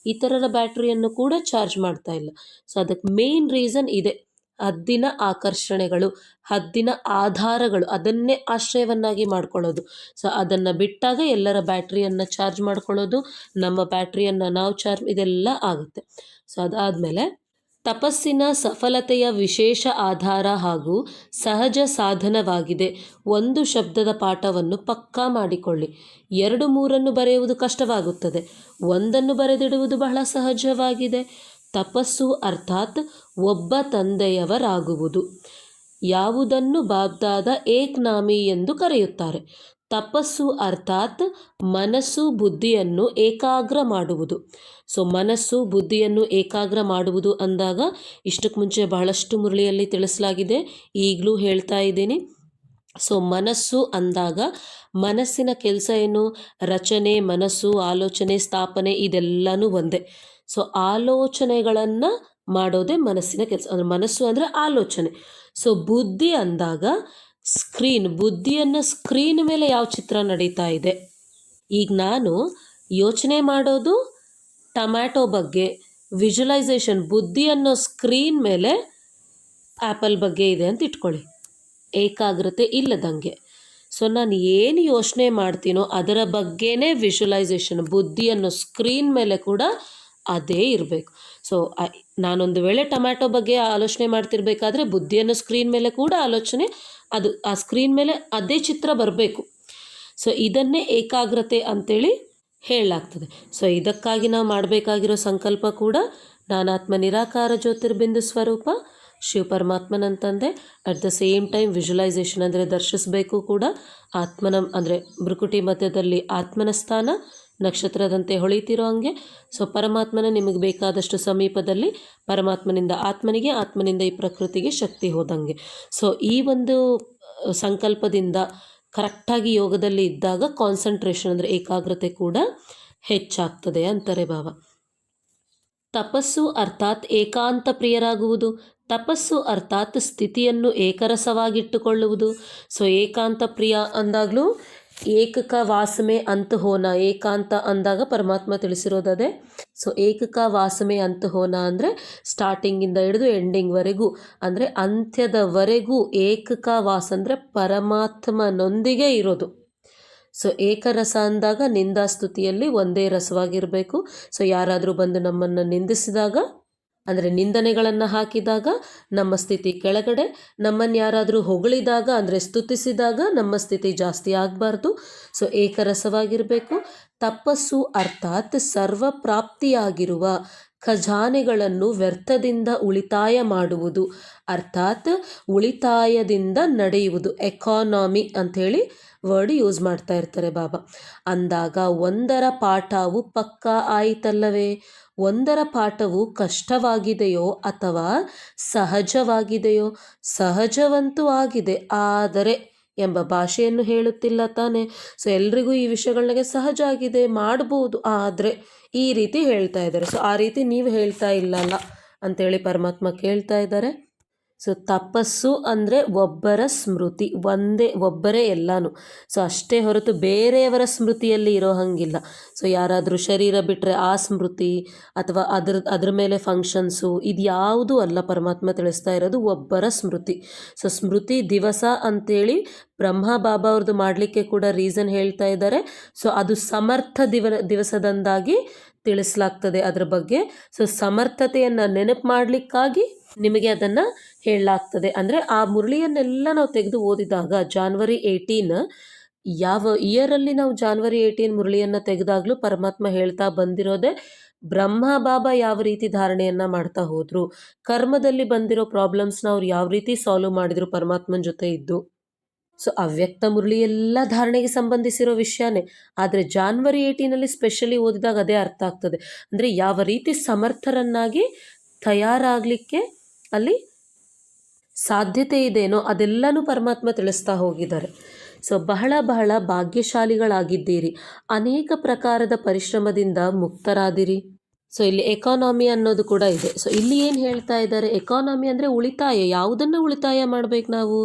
ಇತರರ ಬ್ಯಾಟ್ರಿಯನ್ನು ಕೂಡ ಚಾರ್ಜ್ ಮಾಡ್ತಾ ಇಲ್ಲ. ಸೊ ಅದಕ್ಕೆ ಮೇನ್ ರೀಸನ್ ಇದೆ, ಹದ್ದಿನ ಆಕರ್ಷಣೆಗಳು, ಹದ್ದಿನ ಆಧಾರಗಳು, ಅದನ್ನೇ ಆಶ್ರಯವನ್ನಾಗಿ ಮಾಡ್ಕೊಳ್ಳೋದು. ಸೊ ಅದನ್ನು ಬಿಟ್ಟಾಗ ಎಲ್ಲರ ಬ್ಯಾಟ್ರಿಯನ್ನು ಚಾರ್ಜ್ ಮಾಡ್ಕೊಳ್ಳೋದು, ನಮ್ಮ ಬ್ಯಾಟ್ರಿಯನ್ನು ನಾವು ಚಾರ್ಜ್, ಇದೆಲ್ಲ ಆಗುತ್ತೆ. ಸೊ ಅದಾದಮೇಲೆ ತಪಸ್ಸಿನ ಸಫಲತೆಯ ವಿಶೇಷ ಆಧಾರ ಹಾಗೂ ಸಹಜ ಸಾಧನವಾಗಿದೆ. ಒಂದು ಶಬ್ದದ ಪಾಠವನ್ನು ಪಕ್ಕಾ ಮಾಡಿಕೊಳ್ಳಿ. 2-3 ಬರೆಯುವುದು ಕಷ್ಟವಾಗುತ್ತದೆ. ಒಂದನ್ನು ಬರೆದಿಡುವುದು ಬಹಳ ಸಹಜವಾಗಿದೆ. ತಪಸ್ಸು ಅರ್ಥಾತ್ ಒಬ್ಬ ತಂದೆಯವರಾಗುವುದು. ಯಾವುದನ್ನು ಬಾಬ್ದಾದ ಏಕ್ನಾಮಿ ಎಂದು ಕರೆಯುತ್ತಾರೆ. ತಪಸ್ಸು ಅರ್ಥಾತ್ ಮನಸ್ಸು ಬುದ್ಧಿಯನ್ನು ಏಕಾಗ್ರ ಮಾಡುವುದು. ಸೊ ಮನಸ್ಸು ಬುದ್ಧಿಯನ್ನು ಏಕಾಗ್ರ ಮಾಡುವುದು ಅಂದಾಗ ಇಷ್ಟಕ್ಕೆ ಮುಂಚೆ ಬಹಳಷ್ಟು ಮುರಳಿಯಲ್ಲಿ ತಿಳಿಸಲಾಗಿದೆ, ಈಗಲೂ ಹೇಳ್ತಾ ಇದ್ದೀನಿ. ಸೊ ಮನಸ್ಸು ಅಂದಾಗ ಮನಸ್ಸಿನ ಕೆಲಸ ಏನು? ರಚನೆ, ಮನಸ್ಸು, ಆಲೋಚನೆ, ಸ್ಥಾಪನೆ ಇದೆಲ್ಲನೂ ಒಂದೇ. ಸೊ ಆಲೋಚನೆಗಳನ್ನು ಮಾಡೋದೇ ಮನಸ್ಸಿನ ಕೆಲಸ. ಅಂದರೆ ಮನಸ್ಸು ಅಂದರೆ ಆಲೋಚನೆ. ಸೊ ಬುದ್ಧಿ ಅಂದಾಗ ಸ್ಕ್ರೀನ್, ಬುದ್ಧಿಯನ್ನು ಸ್ಕ್ರೀನ್ ಮೇಲೆ ಯಾವ ಚಿತ್ರ ನಡೀತಾ ಇದೆ. ಈಗ ನಾನು ಯೋಚನೆ ಮಾಡೋದು ಟೊಮ್ಯಾಟೊ ಬಗ್ಗೆ, ವಿಜುವಲೈಸೇಷನ್ ಬುದ್ಧಿ ಅನ್ನೋ ಸ್ಕ್ರೀನ್ ಮೇಲೆ ಆ್ಯಪಲ್ ಬಗ್ಗೆ ಇದೆ ಅಂತ ಇಟ್ಕೊಳ್ಳಿ, ಏಕಾಗ್ರತೆ ಇಲ್ಲದಂಗೆ. ಸೊ ನಾನು ಏನು ಯೋಚನೆ ಮಾಡ್ತೀನೋ ಅದರ ಬಗ್ಗೆನೇ ವಿಜುವಲೈಸೇಷನ್, ಬುದ್ಧಿ ಅನ್ನೋ ಸ್ಕ್ರೀನ್ ಮೇಲೆ ಕೂಡ ಅದೇ ಇರಬೇಕು. ಸೊ ನಾನೊಂದು ವೇಳೆ ಟೊಮ್ಯಾಟೊ ಬಗ್ಗೆ ಆಲೋಚನೆ ಮಾಡ್ತಿರ್ಬೇಕಾದ್ರೆ ಬುದ್ಧಿಯನ್ನು ಸ್ಕ್ರೀನ್ ಮೇಲೆ ಕೂಡ ಆಲೋಚನೆ, ಅದು ಆ ಸ್ಕ್ರೀನ್ ಮೇಲೆ ಅದೇ ಚಿತ್ರ ಬರಬೇಕು. ಸೊ ಇದನ್ನೇ ಏಕಾಗ್ರತೆ ಅಂತೇಳಿ ಹೇಳಲಾಗ್ತದೆ. ಸೊ ಇದಕ್ಕಾಗಿ ನಾವು ಮಾಡಬೇಕಾಗಿರೋ ಸಂಕಲ್ಪ ಕೂಡ ನಾನಾತ್ಮ ನಿರಾಕಾರ ಜ್ಯೋತಿರ್ಬಿಂದು ಸ್ವರೂಪ ಶಿವ ಪರಮಾತ್ಮನಂತಂದೆ. At the same time visualisation ಅಂದರೆ ದರ್ಶಿಸಬೇಕು ಕೂಡ. ಆತ್ಮನ ಅಂದರೆ ಭ್ರುಕುಟಿ ಮಧ್ಯದಲ್ಲಿ ಆತ್ಮನ ಸ್ಥಾನ ನಕ್ಷತ್ರದಂತೆ ಹೊಳಿತಿರೋ ಹಂಗೆ. ಸೊ ಪರಮಾತ್ಮನ ನಿಮಗೆ ಬೇಕಾದಷ್ಟು ಸಮೀಪದಲ್ಲಿ, ಪರಮಾತ್ಮನಿಂದ ಆತ್ಮನಿಗೆ, ಆತ್ಮನಿಂದ ಈ ಪ್ರಕೃತಿಗೆ ಶಕ್ತಿ ಹೋದಂಗೆ. ಸೊ ಈ ಒಂದು ಸಂಕಲ್ಪದಿಂದ ಕರೆಕ್ಟಾಗಿ ಯೋಗದಲ್ಲಿ ಇದ್ದಾಗ ಕಾನ್ಸಂಟ್ರೇಷನ್ ಅಂದರೆ ಏಕಾಗ್ರತೆ ಕೂಡ ಹೆಚ್ಚಾಗ್ತದೆ ಅಂತಾರೆ ಬಾಬಾ. ತಪಸ್ಸು ಅರ್ಥಾತ್ ಏಕಾಂತ ಪ್ರಿಯರಾಗುವುದು. ತಪಸ್ಸು ಅರ್ಥಾತ್ ಸ್ಥಿತಿಯನ್ನು ಏಕರಸವಾಗಿಟ್ಟುಕೊಳ್ಳುವುದು. ಸೊ ಏಕಾಂತ ಪ್ರಿಯ ಅಂದಾಗಲೂ ಏಕಕ ವಾಸಮೆ ಅಂತ ಹೋನ, ಏಕಾಂತ ಅಂದಾಗ ಪರಮಾತ್ಮ ತಿಳಿಸಿರೋದದೇ. ಸೊ ಏಕಕ ವಾಸಮೆ ಅಂತ ಹೋನ ಅಂದರೆ ಸ್ಟಾರ್ಟಿಂಗಿಂದ ಹಿಡಿದು ಎಂಡಿಂಗ್ವರೆಗೂ, ಅಂದರೆ ಅಂತ್ಯದವರೆಗೂ ಏಕಕ ವಾಸ ಅಂದರೆ ಪರಮಾತ್ಮನೊಂದಿಗೆ ಇರೋದು. ಸೊ ಏಕರಸ ಅಂದಾಗ ನಿಂದಾಸ್ತುತಿಯಲ್ಲಿ ಒಂದೇ ರಸವಾಗಿರಬೇಕು. ಸೊ ಯಾರಾದರೂ ಬಂದು ನಮ್ಮನ್ನು ನಿಂದಿಸಿದಾಗ, ಅಂದರೆ ನಿಂದನೆಗಳನ್ನು ಹಾಕಿದಾಗ ನಮ್ಮ ಸ್ಥಿತಿ ಕೆಳಗಡೆ, ನಮ್ಮನ್ನು ಯಾರಾದರೂ ಹೊಗಳಿದಾಗ ಅಂದರೆ ಸ್ತುತಿಸಿದಾಗ ನಮ್ಮ ಸ್ಥಿತಿ ಜಾಸ್ತಿ ಆಗಬಾರ್ದು. ಸೊ ಏಕರಸವಾಗಿರಬೇಕು. ತಪಸ್ಸು ಅರ್ಥಾತ್ ಸರ್ವಪ್ರಾಪ್ತಿಯಾಗಿರುವ ಖಜಾನೆಗಳನ್ನು ವ್ಯರ್ಥದಿಂದ ಉಳಿತಾಯ ಮಾಡುವುದು. ಅರ್ಥಾತ್ ಉಳಿತಾಯದಿಂದ ನಡೆಯುವುದು. ಎಕಾನಮಿ ಅಂಥೇಳಿ ವರ್ಡ್ ಯೂಸ್ ಮಾಡ್ತಾ ಇರ್ತಾರೆ ಬಾಬಾ. ಅಂದಾಗ ಒಂದರ ಪಾಠವು ಪಕ್ಕಾ ಆಯಿತಲ್ಲವೇ? ಒಂದರ ಪಾಠವು ಕಷ್ಟವಾಗಿದೆಯೋ ಅಥವಾ ಸಹಜವಾಗಿದೆಯೋ? ಸಹಜವಂತೂ ಆಗಿದೆ, ಆದರೆ ಎಂಬ ಭಾಷೆಯನ್ನು ಹೇಳುತ್ತಿಲ್ಲ ತಾನೆ. ಸೊ ಎಲ್ರಿಗೂ ಈ ವಿಷಯಗಳಿಗೆ ಸಹಜ ಆಗಿದೆ, ಮಾಡ್ಬೋದು, ಆದರೆ ಈ ರೀತಿ ಹೇಳ್ತಾ ಇದ್ದಾರೆ. ಸೊ ಆ ರೀತಿ ನೀವು ಹೇಳ್ತಾ ಇಲ್ಲಲ್ಲ ಅಂತೇಳಿ ಪರಮಾತ್ಮ ಕೇಳ್ತಾ ಇದ್ದಾರೆ. ಸೊ ತಪಸ್ಸು ಅಂದರೆ ಒಬ್ಬರ ಸ್ಮೃತಿ, ಒಬ್ಬರೇ ಎಲ್ಲನೂ. ಸೊ ಅಷ್ಟೇ ಹೊರತು ಬೇರೆಯವರ ಸ್ಮೃತಿಯಲ್ಲಿ ಇರೋ ಹಂಗಿಲ್ಲ. ಸೊ ಯಾರಾದರೂ ಶರೀರ ಬಿಟ್ಟರೆ ಆ ಸ್ಮೃತಿ ಅಥವಾ ಅದ್ರ ಮೇಲೆ ಫಂಕ್ಷನ್ಸು ಇದು ಯಾವುದೂ ಅಲ್ಲ. ಪರಮಾತ್ಮ ತಿಳಿಸ್ತಾ ಇರೋದು ಒಬ್ಬರ ಸ್ಮೃತಿ. ಸೊ ಸ್ಮೃತಿ ದಿವಸ ಅಂತೇಳಿ ಬ್ರಹ್ಮ ಬಾಬಾ ಅವ್ರದ್ದು ಮಾಡಲಿಕ್ಕೆ ಕೂಡ ರೀಸನ್ ಹೇಳ್ತಾ ಇದ್ದಾರೆ. ಸೊ ಅದು ಸಮರ್ಥ ದಿವಸದಂದಾಗಿ ತಿಳಿಸಲಾಗ್ತದೆ ಅದರ ಬಗ್ಗೆ. ಸೊ ಸಮರ್ಥತೆಯನ್ನು ನೆನಪು ಮಾಡಲಿಕ್ಕಾಗಿ ನಿಮಗೆ ಅದನ್ನು ಹೇಳಲಾಗ್ತದೆ. ಅಂದರೆ ಆ ಮುರಳಿಯನ್ನೆಲ್ಲ ನಾವು ತೆಗೆದು ಓದಿದಾಗ January 18 ಯಾವ ಇಯರಲ್ಲಿ ನಾವು January 18 ಮುರಳಿಯನ್ನು ತೆಗೆದಾಗಲೂ ಪರಮಾತ್ಮ ಹೇಳ್ತಾ ಬಂದಿರೋದೇ ಬ್ರಹ್ಮ ಬಾಬಾ ಯಾವ ರೀತಿ ಧಾರಣೆಯನ್ನು ಮಾಡ್ತಾ ಹೋದರು, ಕರ್ಮದಲ್ಲಿ ಬಂದಿರೋ ಪ್ರಾಬ್ಲಮ್ಸ್ನ ಅವ್ರು ಯಾವ ರೀತಿ ಸಾಲ್ವ್ ಮಾಡಿದರು ಪರಮಾತ್ಮನ ಜೊತೆ ಇದ್ದು. ಸೊ ಅವ್ಯಕ್ತ ಮುರಳಿ ಎಲ್ಲ ಧಾರಣೆಗೆ ಸಂಬಂಧಿಸಿರೋ ವಿಷಯನೇ. ಆದರೆ January 18 ಸ್ಪೆಷಲಿ ಓದಿದಾಗ ಅದೇ ಅರ್ಥ ಆಗ್ತದೆ. ಅಂದರೆ ಯಾವ ರೀತಿ ಸಮರ್ಥರನ್ನಾಗಿ ತಯಾರಾಗಲಿಕ್ಕೆ ಅಲ್ಲಿ ಸಾಧ್ಯತೆ ಇದೆಯೋ ಅದೆಲ್ಲನೂ ಪರಮಾತ್ಮ ತಿಳಿಸ್ತಾ ಹೋಗಿದ್ದಾರೆ. ಸೊ ಬಹಳ ಬಹಳ ಭಾಗ್ಯಶಾಲಿಗಳಾಗಿದ್ದೀರಿ, ಅನೇಕ ಪ್ರಕಾರದ ಪರಿಶ್ರಮದಿಂದ ಮುಕ್ತರಾದಿರಿ. ಸೊ ಇಲ್ಲಿ ಎಕಾನಮಿ ಅನ್ನೋದು ಕೂಡ ಇದೆ. ಸೊ ಇಲ್ಲಿ ಏನು ಹೇಳ್ತಾ ಇದ್ದಾರೆ? ಎಕಾನಮಿ ಅಂದರೆ ಉಳಿತಾಯ. ಯಾವುದನ್ನು ಉಳಿತಾಯ ಮಾಡಬೇಕು ನಾವು?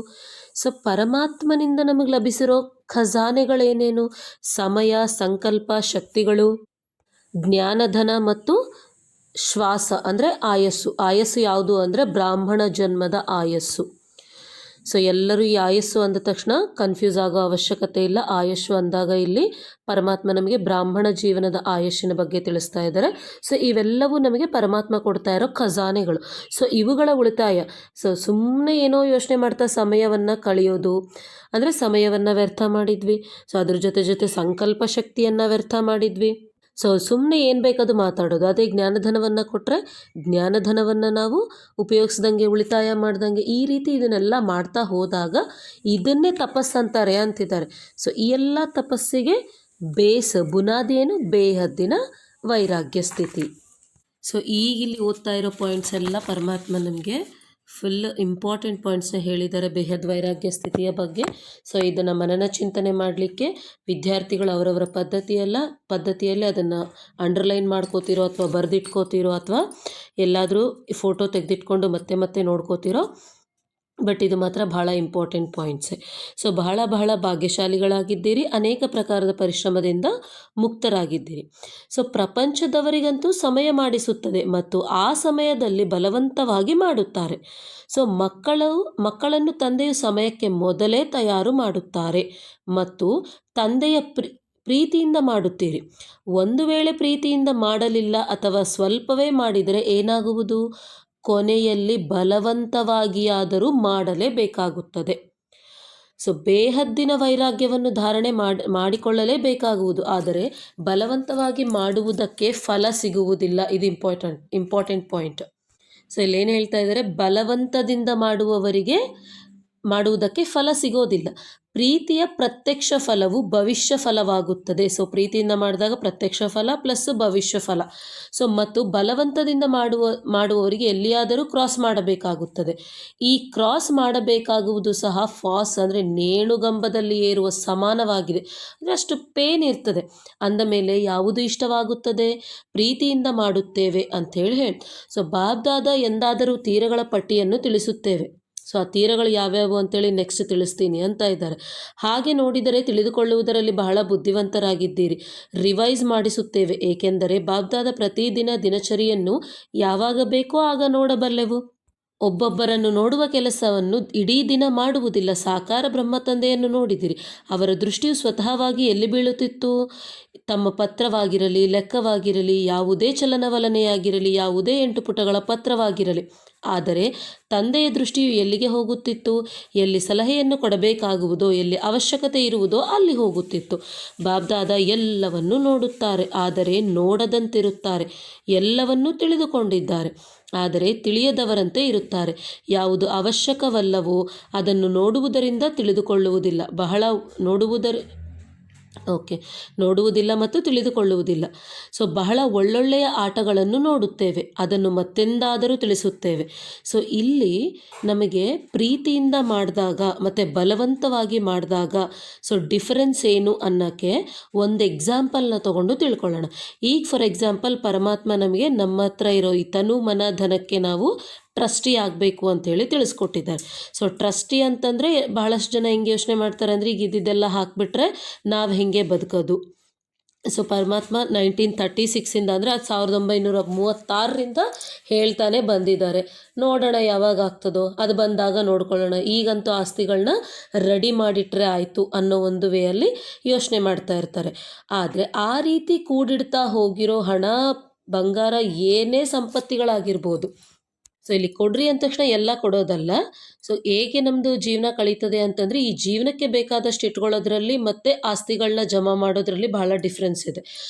ಸೊ ಪರಮಾತ್ಮನಿಂದ ನಮಗೆ ಲಭಿಸಿರೋ ಖಜಾನೆಗಳೇನೇನು? ಸಮಯ, ಸಂಕಲ್ಪ, ಶಕ್ತಿಗಳು, ಜ್ಞಾನಧನ ಮತ್ತು ಶ್ವಾಸ ಅಂದರೆ ಆಯಸ್ಸು. ಆಯಸ್ಸು ಯಾವುದು ಅಂದರೆ ಬ್ರಾಹ್ಮಣ ಜನ್ಮದ ಆಯಸ್ಸು. ಸೊ ಎಲ್ಲರೂ ಈ ಆಯಸ್ಸು ಅಂದ ತಕ್ಷಣ ಕನ್ಫ್ಯೂಸ್ ಆಗೋ ಅವಶ್ಯಕತೆ ಇಲ್ಲ. ಆಯುಷು ಅಂದಾಗ ಇಲ್ಲಿ ಪರಮಾತ್ಮ ನಮಗೆ ಬ್ರಾಹ್ಮಣ ಜೀವನದ ಆಯುಷ್ಯನ ಬಗ್ಗೆ ತಿಳಿಸ್ತಾ ಇದ್ದಾರೆ. ಸೊ ಇವೆಲ್ಲವೂ ನಮಗೆ ಪರಮಾತ್ಮ ಕೊಡ್ತಾ ಇರೋ ಖಜಾನೆಗಳು. ಸೊ ಇವುಗಳ ಉಳಿತಾಯ. ಸೊ ಸುಮ್ಮನೆ ಏನೋ ಯೋಚನೆ ಮಾಡ್ತಾ ಸಮಯವನ್ನು ಕಳೆಯೋದು ಅಂದರೆ ಸಮಯವನ್ನು ವ್ಯರ್ಥ ಮಾಡಿದ್ವಿ. ಸೊ ಅದ್ರ ಜೊತೆ ಸಂಕಲ್ಪ ಶಕ್ತಿಯನ್ನು ವ್ಯರ್ಥ ಮಾಡಿದ್ವಿ. ಸೊ ಸುಮ್ಮನೆ ಏನು ಬೇಕದು ಮಾತಾಡೋದು. ಅದೇ ಜ್ಞಾನಧನವನ್ನು ಕೊಟ್ಟರೆ ಜ್ಞಾನಧನವನ್ನು ನಾವು ಉಪಯೋಗಿಸ್ದಂಗೆ ಉಳಿತಾಯ ಮಾಡ್ದಂಗೆ ಈ ರೀತಿ ಇದನ್ನೆಲ್ಲ ಮಾಡ್ತಾ ಹೋದಾಗ ಇದನ್ನೇ ತಪಸ್ಸಂತಾರೆ ಅಂತಿದ್ದಾರೆ. ಸೊ ಈ ಎಲ್ಲ ತಪಸ್ಸಿಗೆ ಬುನಾದಿ ಏನು? ಬೇಹದ್ದಿನ ವೈರಾಗ್ಯ ಸ್ಥಿತಿ. ಸೊ ಈಗ ಇಲ್ಲಿ ಓದ್ತಾ ಇರೋ ಪಾಯಿಂಟ್ಸ್ ಎಲ್ಲ ಪರಮಾತ್ಮ ನಮಗೆ ಫುಲ್ ಇಂಪಾರ್ಟೆಂಟ್ ಪಾಯಿಂಟ್ಸ್ನ ಹೇಳಿದ್ದಾರೆ ಬೇಹದ್ ವೈರಾಗ್ಯ ಸ್ಥಿತಿಯ ಬಗ್ಗೆ. ಸೊ ಇದನ್ನು ಮನನ ಚಿಂತನೆ ಮಾಡಲಿಕ್ಕೆ ವಿದ್ಯಾರ್ಥಿಗಳು ಅವರವರ ಪದ್ಧತಿಯಲ್ಲಿ ಅದನ್ನು ಅಂಡರ್ಲೈನ್ ಮಾಡ್ಕೋತಿರೋ ಅಥವಾ ಬರೆದಿಟ್ಕೋತಿರೋ ಅಥವಾ ಎಲ್ಲಾದರೂ ಫೋಟೋ ತೆಗೆದಿಟ್ಕೊಂಡು ಮತ್ತೆ ನೋಡ್ಕೋತಿರೋ. ಬಟ್ ಇದು ಮಾತ್ರ ಬಹಳ ಇಂಪಾರ್ಟೆಂಟ್ ಪಾಯಿಂಟ್ಸೇ. ಸೊ ಬಹಳ ಭಾಗ್ಯಶಾಲಿಗಳಾಗಿದ್ದೀರಿ. ಅನೇಕ ಪ್ರಕಾರದ ಪರಿಶ್ರಮದಿಂದ ಮುಕ್ತರಾಗಿದ್ದೀರಿ. ಸೊ ಪ್ರಪಂಚದವರಿಗಂತೂ ಸಮಯ ಮಾಡಿಸುತ್ತದೆ ಮತ್ತು ಆ ಸಮಯದಲ್ಲಿ ಬಲವಂತವಾಗಿ ಮಾಡುತ್ತಾರೆ. ಸೊ ಮಕ್ಕಳನ್ನು ತಂದೆಯು ಸಮಯಕ್ಕೆ ಮೊದಲೇ ತಯಾರು ಮಾಡುತ್ತಾರೆ ಮತ್ತು ತಂದೆಯ ಪ್ರೀತಿಯಿಂದ ಮಾಡುತ್ತೀರಿ. ಒಂದು ವೇಳೆ ಪ್ರೀತಿಯಿಂದ ಮಾಡಲಿಲ್ಲ ಅಥವಾ ಸ್ವಲ್ಪವೇ ಮಾಡಿದರೆ ಏನಾಗುವುದು? ಕೊನೆಯಲ್ಲಿ ಬಲವಂತವಾಗಿಯಾದರೂ ಮಾಡಲೇಬೇಕಾಗುತ್ತದೆ. ಸೊ ಬೇಹದ್ದಿನ ವೈರಾಗ್ಯವನ್ನು ಧಾರಣೆ ಮಾಡಿಕೊಳ್ಳಲೇಬೇಕಾಗುವುದು. ಆದರೆ ಬಲವಂತವಾಗಿ ಮಾಡುವುದಕ್ಕೆ ಫಲ ಸಿಗುವುದಿಲ್ಲ. ಇದು ಇಂಪಾರ್ಟೆಂಟ್ ಪಾಯಿಂಟ್. ಸೊ ಇಲ್ಲೇನು ಹೇಳ್ತಾ ಇದ್ದಾರೆ? ಬಲವಂತದಿಂದ ಮಾಡುವುದಕ್ಕೆ ಫಲ ಸಿಗೋದಿಲ್ಲ. ಪ್ರೀತಿಯ ಪ್ರತ್ಯಕ್ಷ ಫಲವು ಭವಿಷ್ಯ ಫಲವಾಗುತ್ತದೆ. ಸೊ ಪ್ರೀತಿಯಿಂದ ಮಾಡಿದಾಗ ಪ್ರತ್ಯಕ್ಷ ಫಲ ಪ್ಲಸ್ ಭವಿಷ್ಯ ಫಲ. ಸೊ ಮತ್ತು ಬಲವಂತದಿಂದ ಮಾಡುವವರಿಗೆ ಎಲ್ಲಿಯಾದರೂ ಕ್ರಾಸ್ ಮಾಡಬೇಕಾಗುತ್ತದೆ. ಈ ಕ್ರಾಸ್ ಮಾಡಬೇಕಾಗುವುದು ಸಹ ಫಾಸ್ ಅಂದರೆ ನೇಣುಗಂಬದಲ್ಲಿ ಏರುವ ಸಮಾನವಾಗಿದೆ. ಅಂದರೆ ಅಷ್ಟು ಪೇನ್ ಇರ್ತದೆ. ಅಂದ ಮೇಲೆ ಯಾವುದು ಇಷ್ಟವಾಗುತ್ತದೆ? ಪ್ರೀತಿಯಿಂದ ಮಾಡುತ್ತೇವೆ ಅಂಥೇಳಿ ಸೊ ಬಾಬ್ದಾದ ಎಂದಾದರೂ ತೀರಗಳ ಪಟ್ಟಿಯನ್ನು ತಿಳಿಸುತ್ತೇವೆ. ಸೊ ಆ ತೀರಗಳು ಯಾವ್ಯಾವು ಅಂತೇಳಿ ನೆಕ್ಸ್ಟ್ ತಿಳಿಸ್ತೀನಿ ಅಂತ ಇದ್ದಾರೆ. ಹಾಗೆ ನೋಡಿದರೆ ತಿಳಿದುಕೊಳ್ಳುವುದರಲ್ಲಿ ಬಹಳ ಬುದ್ಧಿವಂತರಾಗಿದ್ದೀರಿ. ರಿವೈಸ್ ಮಾಡಿಸುತ್ತೇವೆ, ಏಕೆಂದರೆ ಬಾಬ್ದಾದ ಪ್ರತಿದಿನ ದಿನಚರಿಯನ್ನು ಯಾವಾಗ ಬೇಕೋ ಆಗ ನೋಡಬಲ್ಲೆವು. ಒಬ್ಬೊಬ್ಬರನ್ನು ನೋಡುವ ಕೆಲಸವನ್ನು ಇಡೀ ದಿನ ಮಾಡುವುದಿಲ್ಲ. ಸಾಕಾರ ಬ್ರಹ್ಮ ತಂದೆಯನ್ನು ನೋಡಿದಿರಿ. ಅವರ ದೃಷ್ಟಿಯು ಸ್ವತಃವಾಗಿ ಎಲ್ಲಿ ಬೀಳುತ್ತಿತ್ತು? ತಮ್ಮ ಪತ್ರವಾಗಿರಲಿ, ಲೆಕ್ಕವಾಗಿರಲಿ, ಯಾವುದೇ ಚಲನವಲನೆಯಾಗಿರಲಿ, ಯಾವುದೇ 8 ಪುಟಗಳ ಪತ್ರವಾಗಿರಲಿ. ಆದರೆ ತಂದೆಯ ದೃಷ್ಟಿಯು ಎಲ್ಲಿಗೆ ಹೋಗುತ್ತಿತ್ತು? ಎಲ್ಲಿ ಸಲಹೆಯನ್ನು ಕೊಡಬೇಕಾಗುವುದೋ, ಎಲ್ಲಿ ಅವಶ್ಯಕತೆ ಇರುವುದೋ ಅಲ್ಲಿ ಹೋಗುತ್ತಿತ್ತು. ಬಾಬ್ದಾದ ಎಲ್ಲವನ್ನೂ ನೋಡುತ್ತಾರೆ, ಆದರೆ ನೋಡದಂತಿರುತ್ತಾರೆ. ಎಲ್ಲವನ್ನೂ ತಿಳಿದುಕೊಂಡಿದ್ದಾರೆ, ಆದರೆ ತಿಳಿಯದವರಂತೆ ಇರುತ್ತಾರೆ. ಯಾವುದು ಅವಶ್ಯಕವಲ್ಲವೋ ಅದನ್ನು ನೋಡುವುದರಿಂದ ತಿಳಿದುಕೊಳ್ಳುವುದಿಲ್ಲ. ನೋಡುವುದಿಲ್ಲ ಮತ್ತು ತಿಳಿದುಕೊಳ್ಳುವುದಿಲ್ಲ. ಸೊ ಬಹಳ ಒಳ್ಳೊಳ್ಳೆಯ ಆಟಗಳನ್ನು ನೋಡುತ್ತೇವೆ, ಅದನ್ನು ಮತ್ತೆಂದಾದರೂ ತಿಳಿಸುತ್ತೇವೆ. ಸೊ ಇಲ್ಲಿ ನಮಗೆ ಪ್ರೀತಿಯಿಂದ ಮಾಡಿದಾಗ ಮತ್ತು ಬಲವಂತವಾಗಿ ಮಾಡಿದಾಗ ಸೊ ಡಿಫರೆನ್ಸ್ ಏನು ಅನ್ನೋಕ್ಕೆ ಒಂದು ಎಕ್ಸಾಂಪಲ್ನ ತೊಗೊಂಡು ತಿಳ್ಕೊಳ್ಳೋಣ. ಈಗ ಫಾರ್ ಎಕ್ಸಾಂಪಲ್ ಪರಮಾತ್ಮ ನಮಗೆ ನಮ್ಮ ಹತ್ರ ಇರೋ ಈ ತನು ಮನ ಧನಕ್ಕೆ ನಾವು ಟ್ರಸ್ಟಿ ಆಗಬೇಕು ಅಂಥೇಳಿ ತಿಳಿಸ್ಕೊಟ್ಟಿದ್ದಾರೆ. ಸೊ ಟ್ರಸ್ಟಿ ಅಂತಂದರೆ ಬಹಳಷ್ಟು ಜನ ಹೆಂಗೆ ಯೋಚನೆ ಮಾಡ್ತಾರೆ ಅಂದರೆ ಈಗ ಇದ್ದಿದ್ದೆಲ್ಲ ಹಾಕಿಬಿಟ್ರೆ ನಾವು ಹೆಂಗೆ ಬದುಕೋದು. ಸೊ ಪರಮಾತ್ಮ 1936 ಅಂದರೆ ಅದು 1936 ಹೇಳ್ತಾನೆ ಬಂದಿದ್ದಾರೆ. ನೋಡೋಣ ಯಾವಾಗ ಆಗ್ತದೋ, ಅದು ಬಂದಾಗ ನೋಡ್ಕೊಳ್ಳೋಣ, ಈಗಂತೂ ಆಸ್ತಿಗಳನ್ನ ರೆಡಿ ಮಾಡಿಟ್ರೆ ಆಯಿತು ಅನ್ನೋ ಒಂದು ವೇಯಲ್ಲಿ ಯೋಚನೆ ಮಾಡ್ತಾ ಇರ್ತಾರೆ. ಆದರೆ ಆ ರೀತಿ ಕೂಡಿಡ್ತಾ ಹೋಗಿರೋ ಹಣ, ಬಂಗಾರ, ಏನೇ ಸಂಪತ್ತಿಗಳಾಗಿರ್ಬೋದು, ಸೊ ಇಲ್ಲಿ ಕೊಡ್ರಿ ಅಂದ ತಕ್ಷಣ ಎಲ್ಲ ಕೊಡೋದಲ್ಲ. ಸೊ ಹೇಗೆ ನಮ್ಮದು ಜೀವನ ಕಳೀತದೆ ಅಂತಂದರೆ ಈ ಜೀವನಕ್ಕೆ ಬೇಕಾದಷ್ಟು ಇಟ್ಕೊಳ್ಳೋದ್ರಲ್ಲಿ ಮತ್ತು ಆಸ್ತಿಗಳನ್ನ ಜಮಾ ಮಾಡೋದ್ರಲ್ಲಿ ಬಹಳ ಡಿಫ್ರೆನ್ಸ್ ಇದೆ.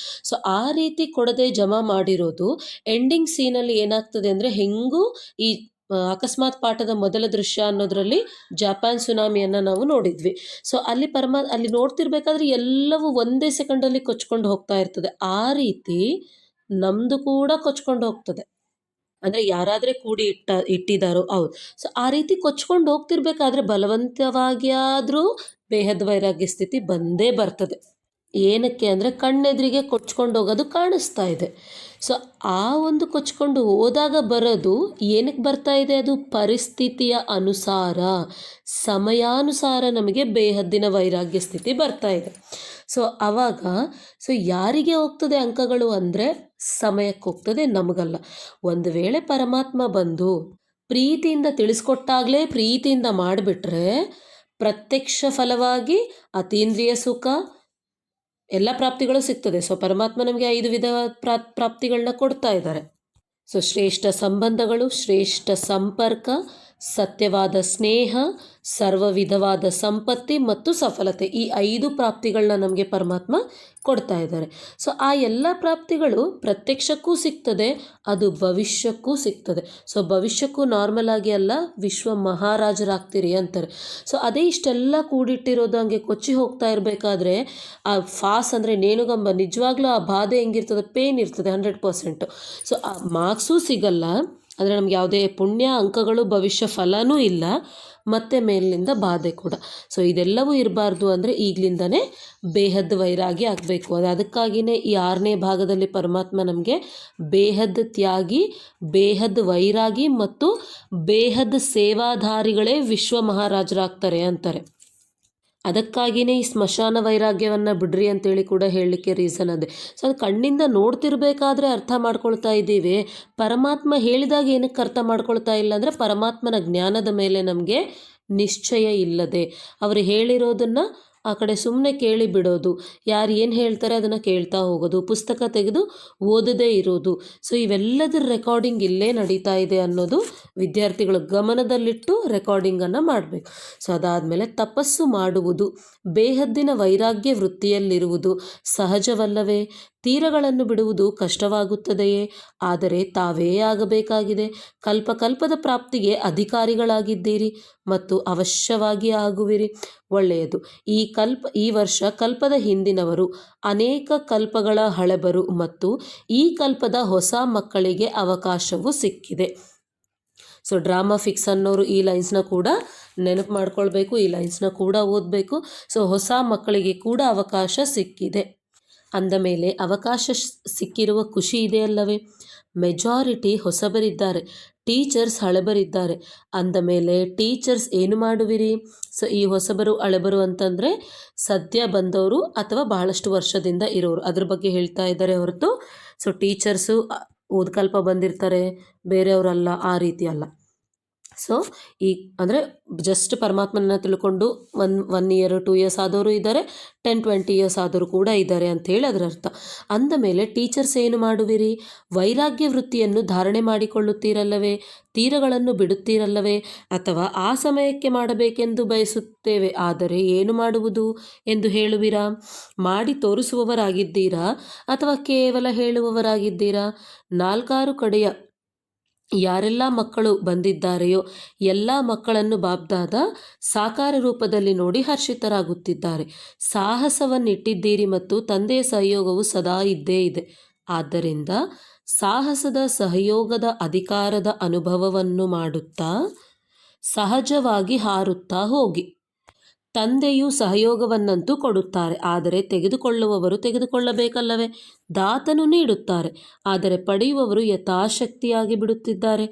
ಸೊ ಆ ರೀತಿ ಕೊಡದೆ ಜಮಾ ಮಾಡಿರೋದು ಎಂಡಿಂಗ್ ಸೀನಲ್ಲಿ ಏನಾಗ್ತದೆ ಅಂದರೆ ಹೆಂಗೂ ಈ ಅಕಸ್ಮಾತ್ ಪಾಠದ ಮೊದಲ ದೃಶ್ಯ ಅನ್ನೋದರಲ್ಲಿ ಜಪಾನ್ ಸುನಾಮಿಯನ್ನು ನಾವು ನೋಡಿದ್ವಿ. ಸೊ ಅಲ್ಲಿ ನೋಡ್ತಿರ್ಬೇಕಾದ್ರೆ ಎಲ್ಲವೂ ಒಂದೇ ಸೆಕೆಂಡಲ್ಲಿ ಕೊಚ್ಕೊಂಡು ಹೋಗ್ತಾ ಇರ್ತದೆ. ಆ ರೀತಿ ನಮ್ಮದು ಕೂಡ ಕೊಚ್ಕೊಂಡು ಹೋಗ್ತದೆ. ಅಂದರೆ ಯಾರಾದರೆ ಕೂಡಿ ಇಟ್ಟಿದ್ದಾರೋ ಹೌದು. ಸೊ ಆ ರೀತಿ ಕೊಚ್ಕೊಂಡು ಹೋಗ್ತಿರ್ಬೇಕಾದ್ರೆ ಬಲವಂತವಾಗಿ ಆದರೂ ಬೇಹದ್ ವೈರಾಗ್ಯ ಸ್ಥಿತಿ ಬಂದೇ ಬರ್ತದೆ. ಏನಕ್ಕೆ ಅಂದರೆ ಕಣ್ಣೆದುರಿಗೆ ಕೊಚ್ಕೊಂಡು ಹೋಗೋದು ಕಾಣಿಸ್ತಾ ಇದೆ. ಸೊ ಆ ಒಂದು ಕೊಚ್ಕೊಂಡು ಹೋದಾಗ ಬರೋದು ಏನಕ್ಕೆ ಬರ್ತಾ ಇದೆ? ಅದು ಪರಿಸ್ಥಿತಿಯ ಅನುಸಾರ, ಸಮಯಾನುಸಾರ ನಮಗೆ ಬೇಹದ್ದಿನ ವೈರಾಗ್ಯ ಸ್ಥಿತಿ ಬರ್ತಾ ಇದೆ. ಸೊ ಆವಾಗ ಯಾರಿಗೆ ಹೋಗ್ತದೆ ಅಂಕಗಳು ಅಂದರೆ ಸಮಯಕ್ಕೆ ಹೋಗ್ತದೆ, ನಮಗಲ್ಲ. ಒಂದು ವೇಳೆ ಪರಮಾತ್ಮ ಬಂದು ಪ್ರೀತಿಯಿಂದ ತಿಳಿಸ್ಕೊಟ್ಟಾಗಲೇ ಪ್ರೀತಿಯಿಂದ ಮಾಡಿಬಿಟ್ರೆ ಪ್ರತ್ಯಕ್ಷ ಫಲವಾಗಿ ಅತೀಂದ್ರಿಯ ಸುಖ ಎಲ್ಲ ಪ್ರಾಪ್ತಿಗಳು ಸಿಗ್ತದೆ. ಸೊ ಪರಮಾತ್ಮ ನಮಗೆ 5 ವಿಧ ಪ್ರಾಪ್ತಿಗಳನ್ನ ಕೊಡ್ತಾ ಇದ್ದಾರೆ. ಸೊ ಶ್ರೇಷ್ಠ ಸಂಬಂಧಗಳು, ಶ್ರೇಷ್ಠ ಸಂಪರ್ಕ, ಸತ್ಯವಾದ ಸ್ನೇಹ, ಸರ್ವ ವಿಧವಾದ ಸಂಪತ್ತಿ ಮತ್ತು ಸಫಲತೆ, ಈ 5 ಪ್ರಾಪ್ತಿಗಳನ್ನ ನಮಗೆ ಪರಮಾತ್ಮ ಕೊಡ್ತಾ ಇದ್ದಾರೆ. ಸೊ ಆ ಎಲ್ಲ ಪ್ರಾಪ್ತಿಗಳು ಪ್ರತ್ಯಕ್ಷಕ್ಕೂ ಸಿಗ್ತದೆ, ಅದು ಭವಿಷ್ಯಕ್ಕೂ ಸಿಗ್ತದೆ. ಸೊ ಭವಿಷ್ಯಕ್ಕೂ ನಾರ್ಮಲ್ ಆಗಿ ಅಲ್ಲ, ವಿಶ್ವ ಮಹಾರಾಜರಾಗ್ತೀರಿ ಅಂತಾರೆ. ಸೊ ಅದೇ ಇಷ್ಟೆಲ್ಲ ಕೂಡಿಟ್ಟಿರೋದು ಹಂಗೆ ಕೊಚ್ಚಿ ಹೋಗ್ತಾ ಇರಬೇಕಾದ್ರೆ ಆ ಫಾಸ್ ಅಂದರೆ ನೇಣುಗಂಬ ನಿಜವಾಗ್ಲೂ ಆ ಬಾಧೆ ಹೆಂಗಿರ್ತದೆ, ಪೇನ್ ಇರ್ತದೆ 100%. ಸೊ ಆ ಮಾರ್ಕ್ಸೂ ಸಿಗಲ್ಲ, ಅಂದರೆ ನಮ್ಗೆ ಯಾವುದೇ ಪುಣ್ಯ ಅಂಕಗಳು ಭವಿಷ್ಯ ಫಲನೂ ಇಲ್ಲ, ಮತ್ತು ಮೇಲಿನಿಂದ ಬಾಧೆ ಕೂಡ. ಸೊ ಇದೆಲ್ಲವೂ ಇರಬಾರ್ದು ಅಂದರೆ ಈಗಲಿಂದನೇ ಬೇಹದ್ ವೈರಾಗಿ ಆಗಬೇಕು. ಅದಕ್ಕಾಗಿಯೇ ಈ 6ನೇ ಭಾಗದಲ್ಲಿ ಪರಮಾತ್ಮ ನಮಗೆ ಬೇಹದ್ ತ್ಯಾಗಿ, ಬೇಹದ್ ವೈರಾಗಿ ಮತ್ತು ಬೇಹದ್ ಸೇವಾಧಾರಿಗಳೇ ವಿಶ್ವ ಮಹಾರಾಜರಾಗ್ತಾರೆ ಅಂತಾರೆ. ಅದಕ್ಕಾಗಿಯೇ ಈ ಸ್ಮಶಾನ ವೈರಾಗ್ಯವನ್ನು ಬಿಡ್ರಿ ಅಂತೇಳಿ ಕೂಡ ಹೇಳಲಿಕ್ಕೆ ರೀಸನ್ ಅದೇ. ಸೊ ಅದು ಕಣ್ಣಿಂದ ನೋಡ್ತಿರ್ಬೇಕಾದ್ರೆ ಅರ್ಥ ಮಾಡ್ಕೊಳ್ತಾ ಇದ್ದೀವಿ, ಪರಮಾತ್ಮ ಹೇಳಿದಾಗ ಏನಕ್ಕೆ ಅರ್ಥ ಮಾಡ್ಕೊಳ್ತಾ ಇಲ್ಲ ಅಂದರೆ ಪರಮಾತ್ಮನ ಜ್ಞಾನದ ಮೇಲೆ ನಮಗೆ ನಿಶ್ಚಯ ಇಲ್ಲದೆ, ಅವರು ಹೇಳಿರೋದನ್ನು ಆ ಕಡೆ ಸುಮ್ಮನೆ ಕೇಳಿ ಬಿಡೋದು, ಯಾರು ಏನು ಹೇಳ್ತಾರೆ ಅದನ್ನು ಕೇಳ್ತಾ ಹೋಗೋದು, ಪುಸ್ತಕ ತೆಗೆದು ಓದದೇ ಇರೋದು. ಸೊ ಇವೆಲ್ಲದರ ರೆಕಾರ್ಡಿಂಗ್ ಇಲ್ಲೇ ನಡೀತಾ ಇದೆ ಅನ್ನೋದು ವಿದ್ಯಾರ್ಥಿಗಳು ಗಮನದಲ್ಲಿಟ್ಟು ರೆಕಾರ್ಡಿಂಗನ್ನು ಮಾಡಬೇಕು. ಸೊ ಅದಾದಮೇಲೆ ತಪಸ್ಸು ಮಾಡುವುದು, ಬೇಹದ್ದಿನ ವೈರಾಗ್ಯ ವೃತ್ತಿಯಲ್ಲಿರುವುದು ಸಹಜವಲ್ಲವೇ? ತೀರಗಳನ್ನು ಬಿಡುವುದು ಕಷ್ಟವಾಗುತ್ತದೆಯೇ? ಆದರೆ ತಾವೇ ಆಗಬೇಕಾಗಿದೆ. ಕಲ್ಪಕಲ್ಪದ ಪ್ರಾಪ್ತಿಗೆ ಅಧಿಕಾರಿಗಳಾಗಿದ್ದೀರಿ ಮತ್ತು ಅವಶ್ಯವಾಗಿ ಆಗುವಿರಿ. ಒಳ್ಳೆಯದು. ಈ ವರ್ಷ ಕಲ್ಪದ ಹಿಂದಿನವರು, ಅನೇಕ ಕಲ್ಪಗಳ ಹಳೆಬರು ಮತ್ತು ಈ ಕಲ್ಪದ ಹೊಸ ಮಕ್ಕಳಿಗೆ ಅವಕಾಶವು ಸಿಕ್ಕಿದೆ. ಸೊ ಡ್ರಾಮಾ ಫಿಕ್ಸ್ ಅನ್ನೋರು ಈ ಲೈನ್ಸ್ನ ಕೂಡ ನೆನಪು ಮಾಡ್ಕೊಳ್ಬೇಕು, ಈ ಲೈನ್ಸ್ನ ಕೂಡ ಓದಬೇಕು. ಸೊ ಹೊಸ ಮಕ್ಕಳಿಗೆ ಕೂಡ ಅವಕಾಶ ಸಿಕ್ಕಿದೆ ಅಂದ ಮೇಲೆ ಅವಕಾಶ ಸಿಕ್ಕಿರುವ ಖುಷಿ ಇದೆಯಲ್ಲವೇ? ಮೆಜಾರಿಟಿ ಹೊಸಬರಿದ್ದಾರೆ, ಟೀಚರ್ಸ್ ಹಳೆಬರಿದ್ದಾರೆ ಅಂದ ಮೇಲೆ ಟೀಚರ್ಸ್ ಏನು ಮಾಡುವಿರಿ? ಸೊ ಈ ಹೊಸಬರು ಹಳೆಬರು ಅಂತಂದರೆ ಸದ್ಯ ಬಂದವರು ಅಥವಾ ಬಹಳಷ್ಟು ವರ್ಷದಿಂದ ಇರೋರು, ಅದ್ರ ಬಗ್ಗೆ ಹೇಳ್ತಾ ಇದ್ದಾರೆ ಹೊರತು ಸೊ ಟೀಚರ್ಸು ಓದ್ಕಲ್ಪ ಬಂದಿರ್ತಾರೆ, ಬೇರೆಯವರಲ್ಲ, ಆ ರೀತಿ ಅಲ್ಲ. ಸೊ ಈ ಅಂದರೆ ಜಸ್ಟ್ ಪರಮಾತ್ಮನ ತಿಳ್ಕೊಂಡು 1 year 2 years ಆದವರು ಇದ್ದಾರೆ, 10-20 years ಆದವರು ಕೂಡ ಇದ್ದಾರೆ ಅಂಥೇಳಿ ಅದರ ಅರ್ಥ. ಅಂದ ಮೇಲೆ ಟೀಚರ್ಸ್ ಏನು ಮಾಡುವಿರಿ? ವೈರಾಗ್ಯ ವೃತ್ತಿಯನ್ನು ಧಾರಣೆ ಮಾಡಿಕೊಳ್ಳುತ್ತೀರಲ್ಲವೇ? ತೀರಗಳನ್ನು ಬಿಡುತ್ತೀರಲ್ಲವೇ? ಅಥವಾ ಆ ಸಮಯಕ್ಕೆ ಮಾಡಬೇಕೆಂದು ಬಯಸುತ್ತೇವೆ, ಆದರೆ ಏನು ಮಾಡುವುದು ಎಂದು ಹೇಳುವಿರಾ? ಮಾಡಿ ತೋರಿಸುವವರಾಗಿದ್ದೀರಾ ಅಥವಾ ಕೇವಲ ಹೇಳುವವರಾಗಿದ್ದೀರಾ? 4-6 ಕಡೆಯ ಯಾರೆಲ್ಲ ಮಕ್ಕಳು ಬಂದಿದ್ದಾರೆಯೋ ಎಲ್ಲ ಮಕ್ಕಳನ್ನು ಬಾಬ್ದಾದ ಸಾಕಾರ ರೂಪದಲ್ಲಿ ನೋಡಿ ಹರ್ಷಿತರಾಗುತ್ತಿದ್ದಾರೆ. ಸಾಹಸವನ್ನಿಟ್ಟಿದ್ದೀರಿ ಮತ್ತು ತಂದೆಯ ಸಹಯೋಗವು ಸದಾ ಇದ್ದೇ ಇದೆ. ಆದ್ದರಿಂದ ಸಾಹಸದ ಸಹಯೋಗದ ಅಧಿಕಾರದ ಅನುಭವವನ್ನು ಮಾಡುತ್ತಾ ಸಹಜವಾಗಿ ಹಾರುತ್ತಾ ಹೋಗಿ. ತಂದೆಯು ಸಹಯೋಗವನ್ನಂತೂ ಕೊಡುತ್ತಾರೆ, ಆದರೆ ತೆಗೆದುಕೊಳ್ಳುವವರು ತೆಗೆದುಕೊಳ್ಳಬೇಕಲ್ಲವೇ? ದಾತನು ನೀಡುತ್ತಾರೆ, ಆದರೆ ಪಡೆಯುವವರು ಯಥಾಶಕ್ತಿಯಾಗಿ ಬಿಡುತ್ತಿದ್ದಾರೆ.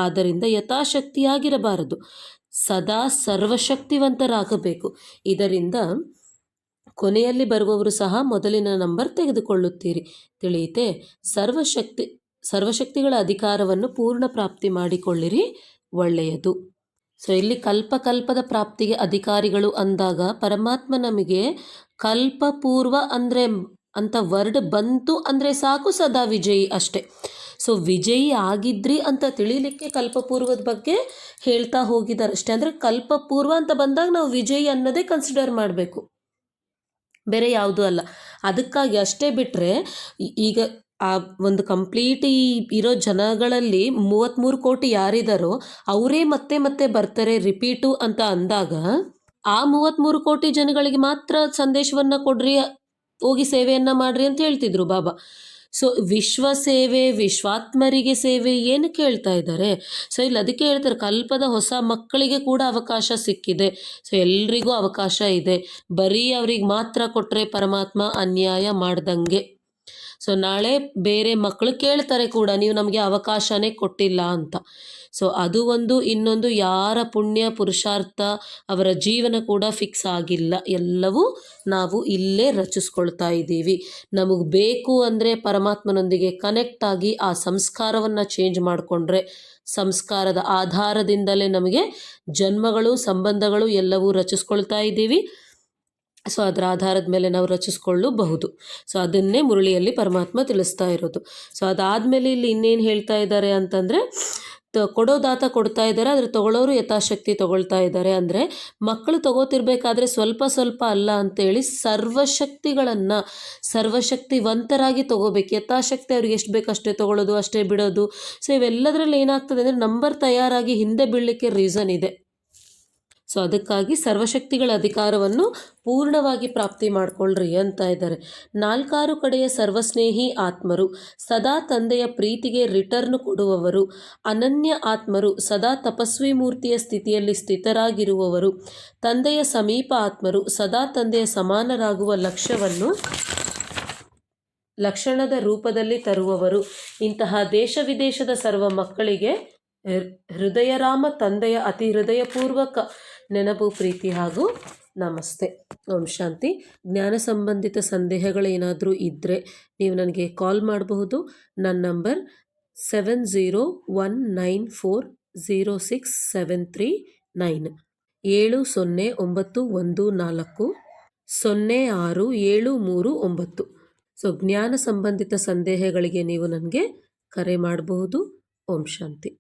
ಆದ್ದರಿಂದ ಯಥಾಶಕ್ತಿಯಾಗಿರಬಾರದು, ಸದಾ ಸರ್ವಶಕ್ತಿವಂತರಾಗಬೇಕು. ಇದರಿಂದ ಕೊನೆಯಲ್ಲಿ ಬರುವವರು ಸಹ ಮೊದಲಿನ ನಂಬರ್ ತೆಗೆದುಕೊಳ್ಳುತ್ತೀರಿ. ತಿಳಿಯಿತೆ? ಸರ್ವಶಕ್ತಿಗಳ ಅಧಿಕಾರವನ್ನು ಪೂರ್ಣ ಪ್ರಾಪ್ತಿ ಮಾಡಿಕೊಳ್ಳಿರಿ. ಒಳ್ಳೆಯದು. ಸೊ ಇಲ್ಲಿ ಕಲ್ಪಕಲ್ಪದ ಪ್ರಾಪ್ತಿಗೆ ಅಧಿಕಾರಿಗಳು ಅಂದಾಗ ಪರಮಾತ್ಮ ನಮಗೆ ಕಲ್ಪಪೂರ್ವ ಅಂದರೆ ಅಂತ ವರ್ಡ್ ಬಂತು ಅಂದರೆ ಸಾಕು, ಸದಾ ವಿಜಯಿ ಅಷ್ಟೆ. ಸೊ ವಿಜಯಿ ಆಗಿದ್ರಿ ಅಂತ ತಿಳಿಲಿಕ್ಕೆ ಕಲ್ಪಪೂರ್ವದ ಬಗ್ಗೆ ಹೇಳ್ತಾ ಹೋಗಿದ್ದಾರೆ ಅಷ್ಟೇ. ಅಂದರೆ ಕಲ್ಪಪೂರ್ವ ಅಂತ ಬಂದಾಗ ನಾವು ವಿಜಯಿ ಅನ್ನೋದೇ ಕನ್ಸಿಡರ್ ಮಾಡಬೇಕು, ಬೇರೆ ಯಾವುದೂ ಅಲ್ಲ. ಅದಕ್ಕಾಗಿ ಅಷ್ಟೇ ಬಿಟ್ಟರೆ ಈಗ ಆ ಒಂದು ಕಂಪ್ಲೀಟ್ ಇರೋ ಜನಗಳಲ್ಲಿ 33 ಕೋಟಿ ಯಾರಿದ್ದಾರೋ ಅವರೇ ಮತ್ತೆ ಮತ್ತೆ ಬರ್ತಾರೆ ರಿಪೀಟು ಅಂತ ಅಂದಾಗ ಆ 33 ಕೋಟಿ ಜನಗಳಿಗೆ ಮಾತ್ರ ಸಂದೇಶವನ್ನು ಕೊಡ್ರಿ, ಹೋಗಿ ಸೇವೆಯನ್ನು ಮಾಡ್ರಿ ಅಂತ ಹೇಳ್ತಿದ್ರು ಬಾಬಾ. ಸೊ ವಿಶ್ವ ಸೇವೆ, ವಿಶ್ವಾತ್ಮರಿಗೆ ಸೇವೆ ಏನಕ್ಕೆ ಹೇಳ್ತಾ ಇದ್ದಾರೆ? ಸೊ ಇಲ್ಲಿ ಅದಕ್ಕೆ ಹೇಳ್ತಾರೆ ಕಲ್ಪದ ಹೊಸ ಮಕ್ಕಳಿಗೆ ಕೂಡ ಅವಕಾಶ ಸಿಕ್ಕಿದೆ. ಸೊ ಎಲ್ರಿಗೂ ಅವಕಾಶ ಇದೆ, ಬರೀ ಅವ್ರಿಗೆ ಮಾತ್ರ ಕೊಟ್ಟರೆ ಪರಮಾತ್ಮ ಅನ್ಯಾಯ ಮಾಡ್ದಂಗೆ. ಸೊ ನಾಳೆ ಬೇರೆ ಮಕ್ಕಳು ಕೇಳ್ತಾರೆ ಕೂಡ, ನೀವು ನಮಗೆ ಅವಕಾಶನೇ ಕೊಟ್ಟಿಲ್ಲ ಅಂತ. ಸೊ ಅದು ಒಂದು. ಇನ್ನೊಂದು, ಯಾರ ಪುಣ್ಯ ಪುರುಷಾರ್ಥ ಅವರ ಜೀವನ ಕೂಡ ಫಿಕ್ಸ್ ಆಗಿಲ್ಲ, ಎಲ್ಲವೂ ನಾವು ಇಲ್ಲೇ ರಚಿಸ್ಕೊಳ್ತಾ ಇದ್ದೀವಿ. ನಮಗೆ ಬೇಕು ಅಂದರೆ ಪರಮಾತ್ಮನೊಂದಿಗೆ ಕನೆಕ್ಟ್ ಆಗಿ ಆ ಸಂಸ್ಕಾರವನ್ನು ಚೇಂಜ್ ಮಾಡಿಕೊಂಡ್ರೆ, ಸಂಸ್ಕಾರದ ಆಧಾರದಿಂದಲೇ ನಮಗೆ ಜನ್ಮಗಳು, ಸಂಬಂಧಗಳು ಎಲ್ಲವೂ ರಚಿಸ್ಕೊಳ್ತಾ ಇದ್ದೀವಿ. ಸೊ ಅದರ ಆಧಾರದ ಮೇಲೆ ನಾವು ರಚಿಸ್ಕೊಳ್ಳಬಹುದು. ಸೊ ಅದನ್ನೇ ಮುರಳಿಯಲ್ಲಿ ಪರಮಾತ್ಮ ತಿಳಿಸ್ತಾ ಇರೋದು. ಸೊ ಅದಾದಮೇಲೆ ಇಲ್ಲಿ ಇನ್ನೇನು ಹೇಳ್ತಾ ಇದ್ದಾರೆ ಅಂತಂದರೆ, ಕೊಡೋದಾತ ಕೊಡ್ತಾ ಇದ್ದಾರೆ, ಆದರೆ ತಗೊಳ್ಳೋರು ಯಥಾಶಕ್ತಿ ತಗೊಳ್ತಾ ಇದ್ದಾರೆ. ಅಂದರೆ ಮಕ್ಕಳು ತಗೋತಿರ್ಬೇಕಾದ್ರೆ ಸ್ವಲ್ಪ ಸ್ವಲ್ಪ ಅಲ್ಲ ಅಂತೇಳಿ ಸರ್ವಶಕ್ತಿಗಳನ್ನು ಸರ್ವಶಕ್ತಿವಂತರಾಗಿ ತಗೋಬೇಕು. ಯಥಾಶಕ್ತಿ ಅವ್ರಿಗೆ ಎಷ್ಟು ಬೇಕು ಅಷ್ಟೇ ತಗೊಳ್ಳೋದು, ಅಷ್ಟೇ ಬಿಡೋದು. ಸೊ ಇವೆಲ್ಲದರಲ್ಲಿ ಏನಾಗ್ತದೆ ಅಂದರೆ ನಂಬರ್ ತಯಾರಾಗಿ ಹಿಂದೆ ಬೀಳಲಿಕ್ಕೆ ರೀಸನ್ ಇದೆ. ಸೊ ಅದಕ್ಕಾಗಿ ಸರ್ವಶಕ್ತಿಗಳ ಅಧಿಕಾರವನ್ನು ಪೂರ್ಣವಾಗಿ ಪ್ರಾಪ್ತಿ ಮಾಡಿಕೊಳ್ಳ್ರಿ ಅಂತ ಇದ್ದಾರೆ. 4 ಕಡೆಯ ಸರ್ವಸ್ನೇಹಿ ಆತ್ಮರು, ಸದಾ ತಂದೆಯ ಪ್ರೀತಿಗೆ ರಿಟರ್ನ್ ಕೊಡುವವರು, ಅನನ್ಯ ಆತ್ಮರು, ಸದಾ ತಪಸ್ವಿ ಮೂರ್ತಿಯ ಸ್ಥಿತಿಯಲ್ಲಿ ಸ್ಥಿತರಾಗಿರುವವರು, ತಂದೆಯ ಸಮೀಪ ಆತ್ಮರು, ಸದಾ ತಂದೆಯ ಸಮಾನರಾಗುವ ಲಕ್ಷಣದ ರೂಪದಲ್ಲಿ ತರುವವರು. ಇಂತಹ ದೇಶ ವಿದೇಶದ ಸರ್ವ ಮಕ್ಕಳಿಗೆ ಹೃದಯರಾಮ ತಂದೆಯ ಅತಿ ಹೃದಯಪೂರ್ವಕ ನೆನಪು, ಪ್ರೀತಿ ಹಾಗೂ ನಮಸ್ತೆ. ಓಂ ಶಾಂತಿ. ಜ್ಞಾನ ಸಂಬಂಧಿತ ಸಂದೇಹಗಳೇನಾದರೂ ಇದ್ದರೆ ನೀವು ನನಗೆ ಕಾಲ್ ಮಾಡಬಹುದು. ನನ್ನ ನಂಬರ್ 7019406739 7091406739. ಸೊ ಜ್ಞಾನ ಸಂಬಂಧಿತ ಸಂದೇಹಗಳಿಗೆ ನೀವು ನನಗೆ ಕರೆ ಮಾಡಬಹುದು. ಓಂ ಶಾಂತಿ.